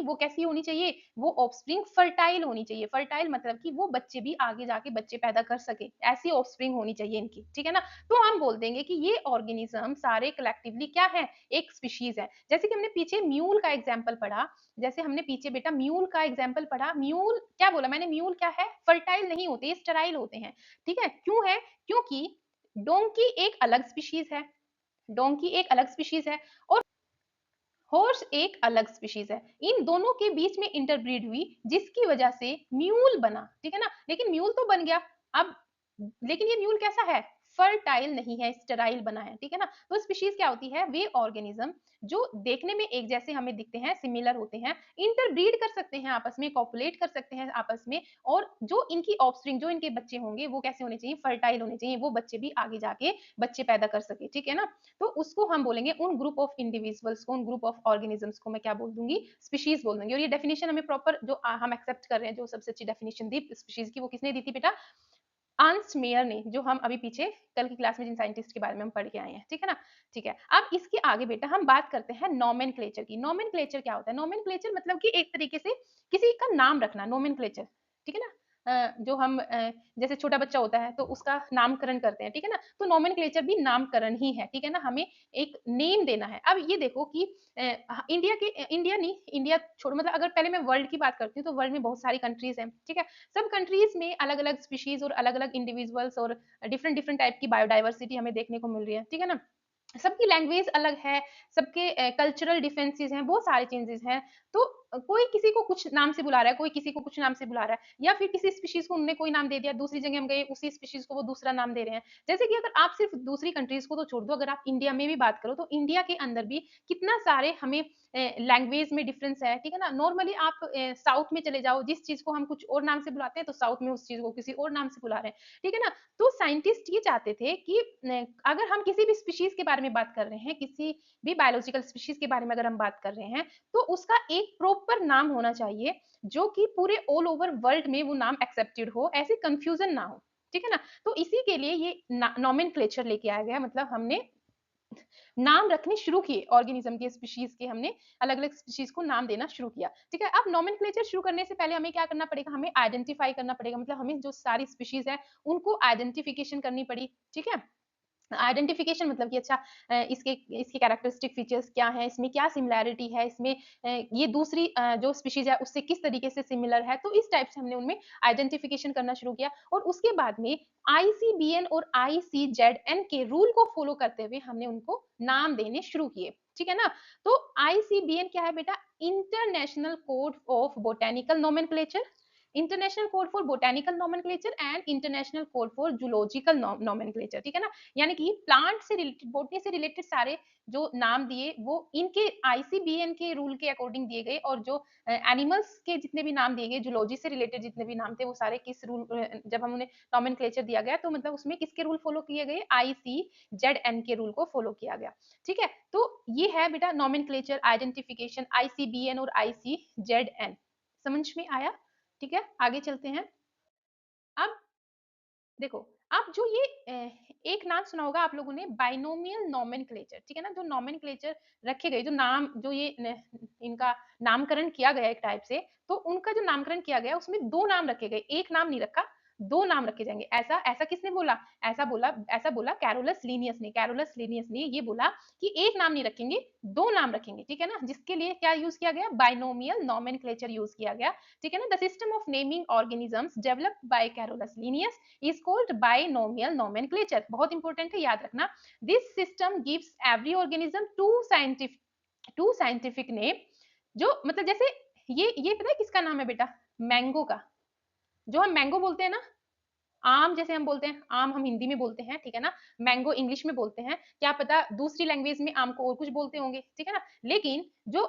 वो कैसी होनी चाहिए वो ऑफस्प्रिंग फर्टाइल होनी चाहिए फर्टाइल मतलब कि वो बच्चे भी आगे जाके बच्चे पैदा कर सके ऐसी ऑफस्प्रिंग होनी चाहिए इनकी ठीक है ना तो हम बोल देंगे कि ये ऑर्गेनिज्म सारे कलेक्टिवली क्या है एक स्पीशीज है जैसे कि हमने पीछे म्यूल का एग्जाम्पल पढ़ा जैसे हमने पीछे बेटा म्यूल का एग्जाम्पल पढ़ा म्यूल क्या बोला मैंने म्यूल क्या है फर्टाइल नहीं होते स्टेराइल होते हैं ठीक है क्यों है क्योंकि डोंकी एक अलग स्पीशीज है डोंकी एक अलग स्पीशीज है और हॉर्स एक अलग स्पीशीज है इन दोनों के बीच में इंटरब्रीड हुई जिसकी वजह से म्यूल बना ठीक है ना लेकिन म्यूल तो बन गया अब लेकिन ये म्यूल कैसा है फर्टाइल नहीं है स्टेराइल बना है ठीक है ना तो स्पीशीज क्या होती है वे ऑर्गेनिज्म जो देखने में एक जैसे हमें दिखते हैं सिमिलर होते हैं इंटरब्रीड कर सकते हैं आपस में कॉपुलेट कर सकते हैं आपस में और जो इनकी ऑफस्प्रिंग जो इनके बच्चे होंगे वो कैसे होने चाहिए फर्टाइल होने चाहिए वो बच्चे भी आगे जाके बच्चे पैदा कर सके ठीक है ना तो उसको हम बोलेंगे उन ग्रुप ऑफ इंडिविजुअल्स को उन ग्रुप ऑफ ऑर्गेनिजम्स को मैं क्या बोल दूंगी स्पीशीज बोल दूंगी और ये डेफिनेशन हमें प्रॉपर जो हम एक्सेप्ट कर रहे हैं जो सबसे अच्छी डेफिनेशन दी स्पीशीज की वो किसने दी थी बेटा आंस मेयर ने जो हम अभी पीछे कल की क्लास में जिन साइंटिस्ट के बारे में हम पढ़ के आए हैं ठीक है ना ठीक है अब इसके आगे बेटा हम बात करते हैं नोमेनक्लेचर की नोमेनक्लेचर क्या होता है नोमेनक्लेचर मतलब कि एक तरीके से किसी का नाम रखना नोमेनक्लेचर ठीक है ना जो हम जैसे छोटा बच्चा होता है तो उसका नामकरण करते हैं ठीक है ना तो नोमेनक्लेचर भी नामकरण ही है ठीक है ना हमें एक नेम देना है अब ये देखो कि इंडिया नहीं इंडिया छोड़ो मतलब अगर पहले मैं वर्ल्ड की बात करती हूँ तो वर्ल्ड में बहुत सारी कंट्रीज हैं ठीक है सब कंट्रीज में अलग अलग स्पीशीज और अलग अलग इंडिविजुअल्स और डिफरेंट डिफरेंट टाइप की बायोडाइवर्सिटी हमें देखने को मिल रही है ठीक है ना सबकी लैंग्वेज अलग है सबके कल्चरल डिफरेंसेस हैं बहुत सारे चेंजेस हैं तो कोई किसी को कुछ नाम से बुला रहा है, कोई किसी को कुछ नाम से बुला रहा है, या फिर किसी स्पीशीज़ को उन्होंने कोई नाम दे दिया, दूसरी जगह हम गए, उसी स्पीशीज़ को वो दूसरा नाम दे रहे हैं। जैसे कि अगर आप सिर्फ़ दूसरी कंट्रीज़ को तो छोड़ दो, अगर आप इंडिया में भी बात करो, तो इंडिया के अंदर भी कितना सारे हमें लैंग्वेज में डिफरेंस है, ठीक है ना? नॉर्मली आप साउथ में चले जाओ, जिस चीज़ को हम कुछ और नाम से बुलाते हैं, तो साउथ में उस चीज़ को किसी और नाम से बुला रहे हैं, ठीक है ना? तो साइंटिस्ट ये चाहते थे कि अगर हम किसी भी स्पीशीज़ के बारे में बात कर रहे हैं, किसी भी बायोलॉजिकल स्पीशीज़ के बारे में अगर हम बात कर रहे हैं, तो उसका एक प्रॉपर नाम होना चाहिए, जो कि पूरे ऑल ओवर वर्ल्ड में वो नाम एक्सेप्टेड हो, ऐसे कन्फ्यूज़न ना हो, ठीक है ना? तो इसी के लिए ये नोमेनक्लेचर लेके आया गया, मतलब हमने नाम रखने शुरू किए ऑर्गेनिज्म के, स्पीशीज के, हमने अलग-अलग स्पीशीज को नाम देना शुरू किया, ठीक है? अब नोमेनक्लेचर शुरू करने से पहले हमें क्या करना पड़ेगा? हमें आइडेंटिफाई करना पड़ेगा, मतलब हमें जो सारी स्पीशीज है, उनको आइडेंटिफिकेशन करनी पड़ी, ठीक है? आइडेंटिफिकेशन मतलब कि अच्छा इसके इसके कैरेक्टरिस्टिक फीचर्स क्या हैं, इसमें क्या सिमिलैरिटी है, इसमें ये दूसरी जो स्पीशीज है उससे किस तरीके से सिमिलर है, तो इस टाइप से हमने उनमें आइडेंटिफिकेशन करना शुरू किया, और उसके बाद में आईसीबीएन और आईसीजेडएन के रूल को फॉलो करते हुए हमने उनको नाम देने शुरू किए, ठीक है ना? तो आईसीबीएन क्या है बेटा? International code of botanical nomenclature, international code for botanical nomenclature and international code for zoological nomenclature, ठीक है ना? यानी कि प्लांट से रिलेटेड, बॉटनी से रिलेटेड सारे जो नाम दिए वो इनके आईसीबीएन के रूल के अकॉर्डिंग दिए गए, और जो एनिमल्स के जितने भी नाम दिए गए, जूलॉजी से रिलेटेड जितने भी नाम थे, वो सारे किस रूल, जब हम उन्हें नोमेनक्लेचर दिया गया तो मतलब उसमें किसके रूल फॉलो किए गए? आईसीजेडएन के रूल को फॉलो किया गया, ठीक है? तो ये है बेटा नोमेनक्लेचर, आइडेंटिफिकेशन, आईसीबीएन और आईसीजेडएन। समझ में आया? ठीक है, आगे चलते हैं। अब देखो, अब जो ये एक नाम सुना होगा आप लोगों ने, बाइनोमियल नोमेनक्लेचर, ठीक है ना? जो नोमेनक्लेचर रखे गए, जो नाम, जो ये इनका नामकरण किया गया एक टाइप से, तो उनका जो नामकरण किया गया उसमें दो नाम रखे गए, एक नाम नहीं रखा, दो नाम रखे जाएंगे। ऐसा ऐसा किसने बोला? ऐसा बोला कैरोलस लीनियस ने। कैरोलस लीनियस ने ये बोला कि एक नाम नहीं रखेंगे, दो नाम रखेंगे, ठीक है ना? जिसके लिए क्या यूज किया गया? बाइनोमियल नोमेनक्लेचर यूज किया गया, ठीक है ना? The system of naming organisms developed by Carolus Linnaeus is called binomial nomenclature। बहुत इंपॉर्टेंट है, याद रखना। This system gives every organism two scientific name, जो मतलब जैसे ये पता है किसका नाम है बेटा? मैंगो का। जो हम मैंगो बोलते हैं ना, आम जैसे हम बोलते हैं, आम हम हिंदी में बोलते हैं, ठीक है ना? मैंगो इंग्लिश में बोलते हैं, क्या पता दूसरी लैंग्वेज में आम को और कुछ बोलते होंगे, ठीक है ना? लेकिन जो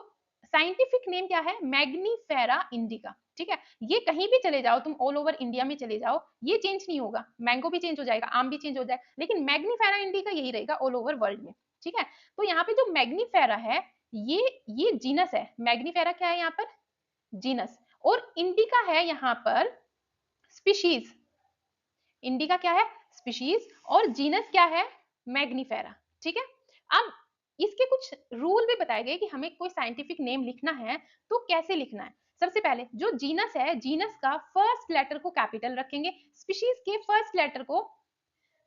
साइंटिफिक नेम क्या है? मैग्नीफेरा इंडिका, ठीक है? ये कहीं भी चले जाओ तुम, ऑल ओवर इंडिया में चले जाओ, ये चेंज नहीं होगा। मैंगो भी चेंज हो जाएगा, आम भी चेंज हो जाएगा, लेकिन मैग्नीफेरा इंडिका यही रहेगा ऑल ओवर वर्ल्ड में, ठीक है? तो यहाँ पे जो मैग्नीफेरा है, ये जीनस है। मैग्नीफेरा क्या है यहाँ पर? जीनस। और इंडिका है यहाँ पर स्पीशीज। इंडिका क्या है? स्पीशीज। और जीनस क्या है? मैग्नीफेरा, ठीक है? अब इसके कुछ रूल भी बताए गए कि हमें कोई साइंटिफिक नेम लिखना है तो कैसे लिखना है। सबसे पहले जो जीनस है, जीनस का फर्स्ट लेटर को कैपिटल रखेंगे, स्पीशीज के फर्स्ट लेटर को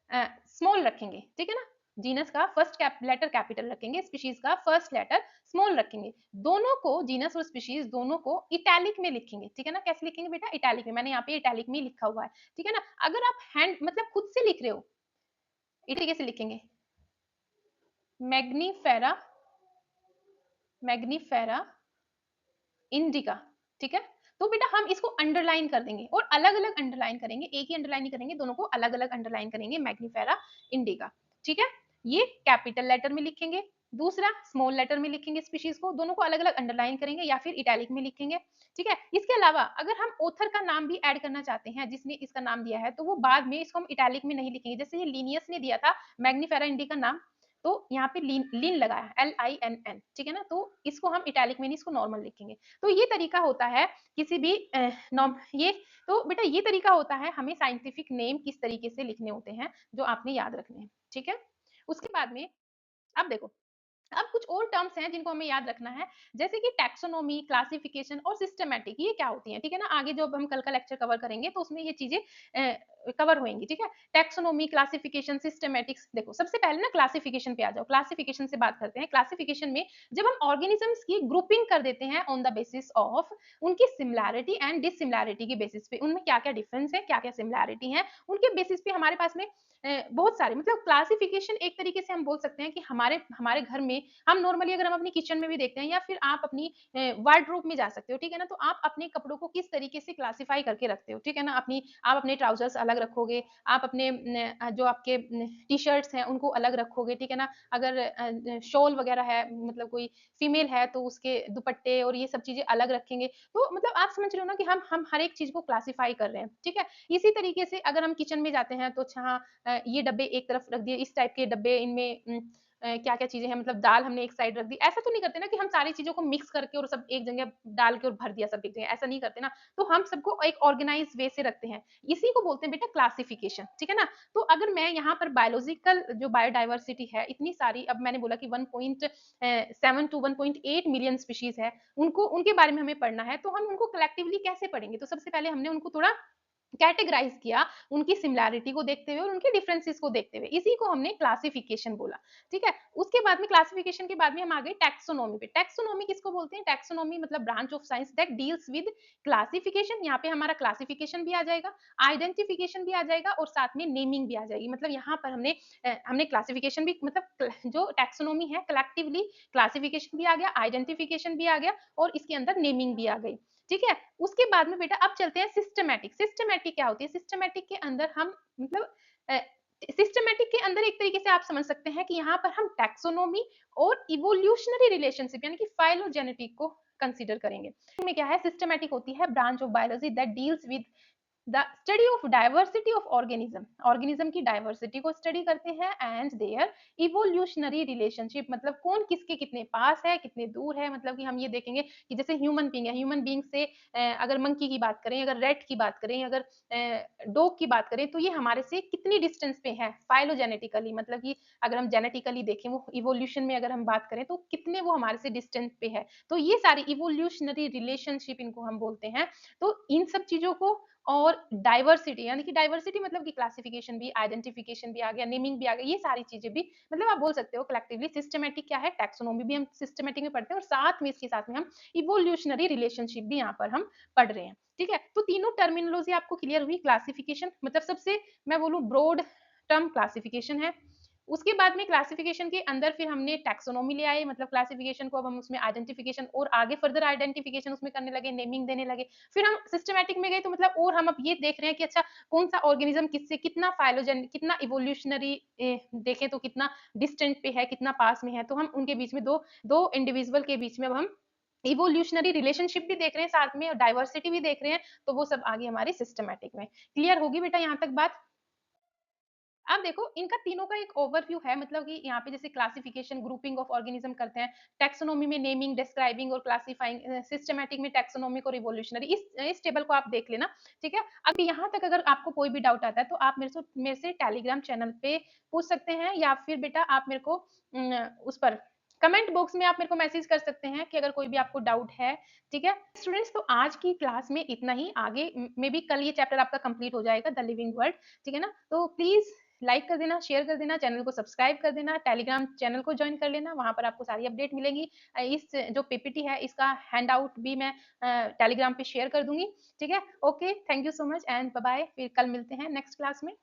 स्मॉल रखेंगे, ठीक है ना? जीनस का फर्स्ट लेटर कैपिटल रखेंगे, स्पीशीज का फर्स्ट लेटर स्मॉल रखेंगे। दोनों को, जीनस और स्पीशीज दोनों को इटैलिक में लिखेंगे, ठीक है ना? कैसे लिखेंगे बेटा? इटैलिक में। मैंने यहाँ पे इटैलिक में लिखा हुआ है, ठीक है ना? अगर आप हैंड मतलब खुद से लिख रहे हो, इस तरीके से लिखेंगे, मैग्नीफेरा, मैग्नीफेरा इंडिका, ठीक है? तो बेटा हम इसको अंडरलाइन कर देंगे, और अलग अलग अंडरलाइन करेंगे, एक ही अंडरलाइन नहीं करेंगे, दोनों को अलग अलग अंडरलाइन करेंगे, मैग्नीफेरा इंडिका, ठीक है? ये कैपिटल लेटर में लिखेंगे, दूसरा स्मॉल लेटर में लिखेंगे स्पीशीज को, दोनों को अलग अलग अंडरलाइन करेंगे या फिर इटैलिक में लिखेंगे, ठीक है? इसके अलावा अगर हम ऑथर का नाम भी ऐड करना चाहते हैं, जिसने इसका नाम दिया है, तो वो बाद में इसको हम इटैलिक में नहीं लिखेंगे। जैसे ये लीनियस ने दिया था मैग्नीफेरा इंडिका नाम, तो यहाँ पे लीन लगाया, LINN, ठीक है ना? तो इसको हम इटैलिक में नहीं, इसको नॉर्मल लिखेंगे। तो ये तरीका होता है किसी भी ये, तो बेटा ये तरीका होता है हमें साइंटिफिक नेम किस तरीके से लिखने होते हैं, जो आपने याद रखने हैं, ठीक है? उसके बाद में अब देखो, अब कुछ और टर्म्स हैं जिनको हमें याद रखना है, जैसे कि टैक्सोनॉमी, क्लासिफिकेशन और सिस्टमैटिक, ये क्या होती हैं, ठीक है ना? आगे जो हम कल का लेक्चर कवर करेंगे तो उसमें ये चीजें कवर होंगी, ठीक है? Taxonomy, classification, systematics. देखो सबसे पहले ना क्लासिफिकेशन पे आ जाओ, क्लासिफिकेशन से बात करते हैं। क्लासिफिकेशन में जब हम ऑर्गेनिजम्स की ग्रुपिंग कर देते हैं ऑन द बेसिस ऑफ उनकी सिमिलैरिटी एंड डिसिमिलैरिटी के बेसिस पे, उनमें क्या-क्या डिफरेंस है, क्या-क्या सिमिलैरिटी है, उनके बेसिस पे हमारे पास में बहुत सारे मतलब क्लासिफिकेशन एक तरीके से हम बोल सकते हैं कि हमारे हमारे घर में हम नॉर्मली अगर हम अपनी किचन में भी देखते हैं या फिर आप अपनी वार्डरोब में जा सकते हो, ठीक है ना? तो आप अपने कपड़ों को किस तरीके से क्लासिफाई करके रखते हो, ठीक है ना? आप अपने ट्राउजर्स अलग रखोगे, आप अपने जो आपके टी-शर्ट्स हैं उनको अलग रखोगे, ठीक है ना? अगर शॉल वगैरह है मतलब कोई फीमेल है तो उसके दुपट्टे और ये सब चीज़ें अलग रखेंगे। तो मतलब आप समझ रहे हो ना कि हम हर एक चीज़ को क्लासिफाई कर रहे हैं, ठीक है? इसी तरीके से अगर हम किचन में जाते हैं तो अच्छा हाँ ये डब्बे एक तरफ रख दिए, इस टाइप के डब्बे इनमें क्या-क्या चीज़ें हैं मतलब दाल हमने एक साइड रख दी। ऐसा तो नहीं करते ना कि हम सारी चीज़ों को मिक्स करके और सब एक जगह डाल के और भर दिया सब एक जगह, ऐसा नहीं करते ना। तो हम सबको एक ऑर्गेनाइज़ वे से रखते हैं। इसी को बोलते हैं बेटा क्लासिफिकेशन, ठीक है ना? तो अगर मैं यहाँ पर बायोलॉजिकल जो बायोडायवर्सिटी है इतनी सारी अब मैंने बोला कि 1.7 टू 1.8 मिलियन स्पीशीज़ है, उनको उनके बारे में हमें पढ़ना है, तो हम उनको कलेक्टिवली कैसे पढ़ेंगे? तो सबसे पहले हमने उनको थोड़ा कैटेगराइज़ किया, उनकी सिमिलैरिटी को देखते हुए और उनके डिफरेंसेस को देखते हुए। इसी को हमने क्लासिफिकेशन बोला, ठीक है? उसके बाद में क्लासिफिकेशन के बाद में हम आ गए टैक्सोनॉमी पे। टैक्सोनॉमी किसको बोलते हैं? टैक्सोनॉमी मतलब branch of science that deals with classification, यहाँ पे हमारा क्लासिफिकेशन भी आ जाएगा, आइडेंटिफिकेशन भी आ जाएगा और साथ में नेमिंग भी आ जाएगी। मतलब यहाँ पर हमने क्लासिफिकेशन भी मतलब जो टैक्सोनॉमी है कलेक्टिवली क्लासिफिकेशन भी आ गया, आइडेंटिफिकेशन भी आ गया और इसके अंदर नेमिंग भी आ गई, ठीक है? उसके बाद में बेटा अब चलते हैं सिस्टमैटिक। सिस्टमैटिक क्या होती है? सिस्टमैटिक के अंदर हम मतलब सिस्टमैटिक के अंदर एक तरीके से आप समझ सकते हैं कि यहाँ पर हम टैक्सोनॉमी और इवोल्यूशनरी रिलेशनशिप यानी कि फाइलोजेनेटिक को कंसीडर करेंगे। इसमें क्या है सिस्टमैटिक होती है branch of biology that deals with the study of diversity of organism, organism की डाइवर्सिटी को स्टडी करते हैं एंड देयर इवोल्यूशनरी रिलेशनशिप मतलब कौन किसके कितने पास है कितने दूर है, मतलब कि हम ये देखेंगे कि जैसे ह्यूमन बींग है, ह्यूमन बींग से अगर मंकी की बात करें, अगर रेट की बात करें, अगर डॉग की बात करें तो ये हमारे से कितनी डिस्टेंस पे है फाइलोजेनेटिकली, मतलब कि अगर हम जेनेटिकली देखें वो इवोल्यूशन में अगर हम बात करें तो कितने वो हमारे से डिस्टेंस पे है। तो ये सारी इवोल्यूशनरी रिलेशनशिप इनको हम बोलते हैं। तो इन सब चीजों को और डाइवर्सिटी यानी कि डाइवर्सिटी मतलब कि क्लासिफिकेशन भी, आइडेंटिफिकेशन भी आ गया, नेमिंग भी आ गया, ये सारी चीजें भी मतलब आप बोल सकते हो कलेक्टिवली सिस्टमैटिक क्या है, टैक्सोनॉमी भी हम सिस्टमैटिक में पढ़ते हैं और साथ में इसके साथ में हम इवोल्यूशनरी रिलेशनशिप भी यहाँ पर हम पढ़ रहे हैं, ठीक है? तो तीनों टर्मिनोलॉजी आपको क्लियर हुई। क्लासिफिकेशन मतलब सबसे मैं बोलूँ ब्रॉड टर्म क्लासिफिकेशन है। उसके बाद में क्लासिफिकेशन के अंदर फिर हमने टैक्सोनॉमी ले आए, मतलब क्लासिफिकेशन को अब हम उसमें आइडेंटिफिकेशन और आगे फर्दर आइडेंटिफिकेशन उसमें करने लगे, नेमिंग देने लगे। फिर हम सिस्टमैटिक में गए तो मतलब और हम अब ये देख रहे हैं कि अच्छा कौन सा ऑर्गेनिज्म किससे कितना फाइलोजन कितना इवोल्यूशनरी देखें तो कितना डिस्टेंट पे है, कितना पास में है, तो हम उनके बीच में दो दो इंडिविजुअल के बीच में अब हम इवोल्यूशनरी रिलेशनशिप भी देख रहे हैं साथ में और डाइवर्सिटी भी देख रहे हैं, तो वो सब आगे हमारी सिस्टमैटिक में क्लियर होगी बेटा यहाँ तक बात। अब देखो इनका तीनों का एक ओवरव्यू है, मतलब कि यहाँ पे जैसे क्लासिफिकेशन ग्रुपिंग ऑफ ऑर्गेनिज्म करते हैं, टैक्सोनॉमी में नेमिंग डिस्क्राइबिंग और क्लासिफाइंग, सिस्टमैटिक में टैक्सोनॉमिक और इवोल्यूशनरी, इस टेबल को आप देख लेना, ठीक है? अब यहाँ तक अगर आपको कोई भी डाउट आता है तो आप मेरे से टेलीग्राम चैनल पे पूछ सकते हैं या फिर बेटा आप मेरे को उस पर कमेंट बॉक्स में आप मेरे को मैसेज कर सकते हैं कि अगर कोई भी आपको डाउट है, ठीक है? स्टूडेंट्स तो आज की क्लास में इतना ही, आगे मे बी कल ये चैप्टर आपका कंप्लीट हो जाएगा द लिविंग वर्ल्ड, ठीक है ना? तो प्लीज लाइक कर देना, शेयर कर देना, चैनल को सब्सक्राइब कर देना, टेलीग्राम चैनल को ज्वाइन कर लेना, वहाँ पर आपको सारी अपडेट मिलेंगी। इस जो पीपीटी है इसका हैंडआउट भी मैं टेलीग्राम पे शेयर कर दूंगी, ठीक है? Okay, thank you so much and bye bye, फिर कल मिलते हैं नेक्स्ट क्लास में।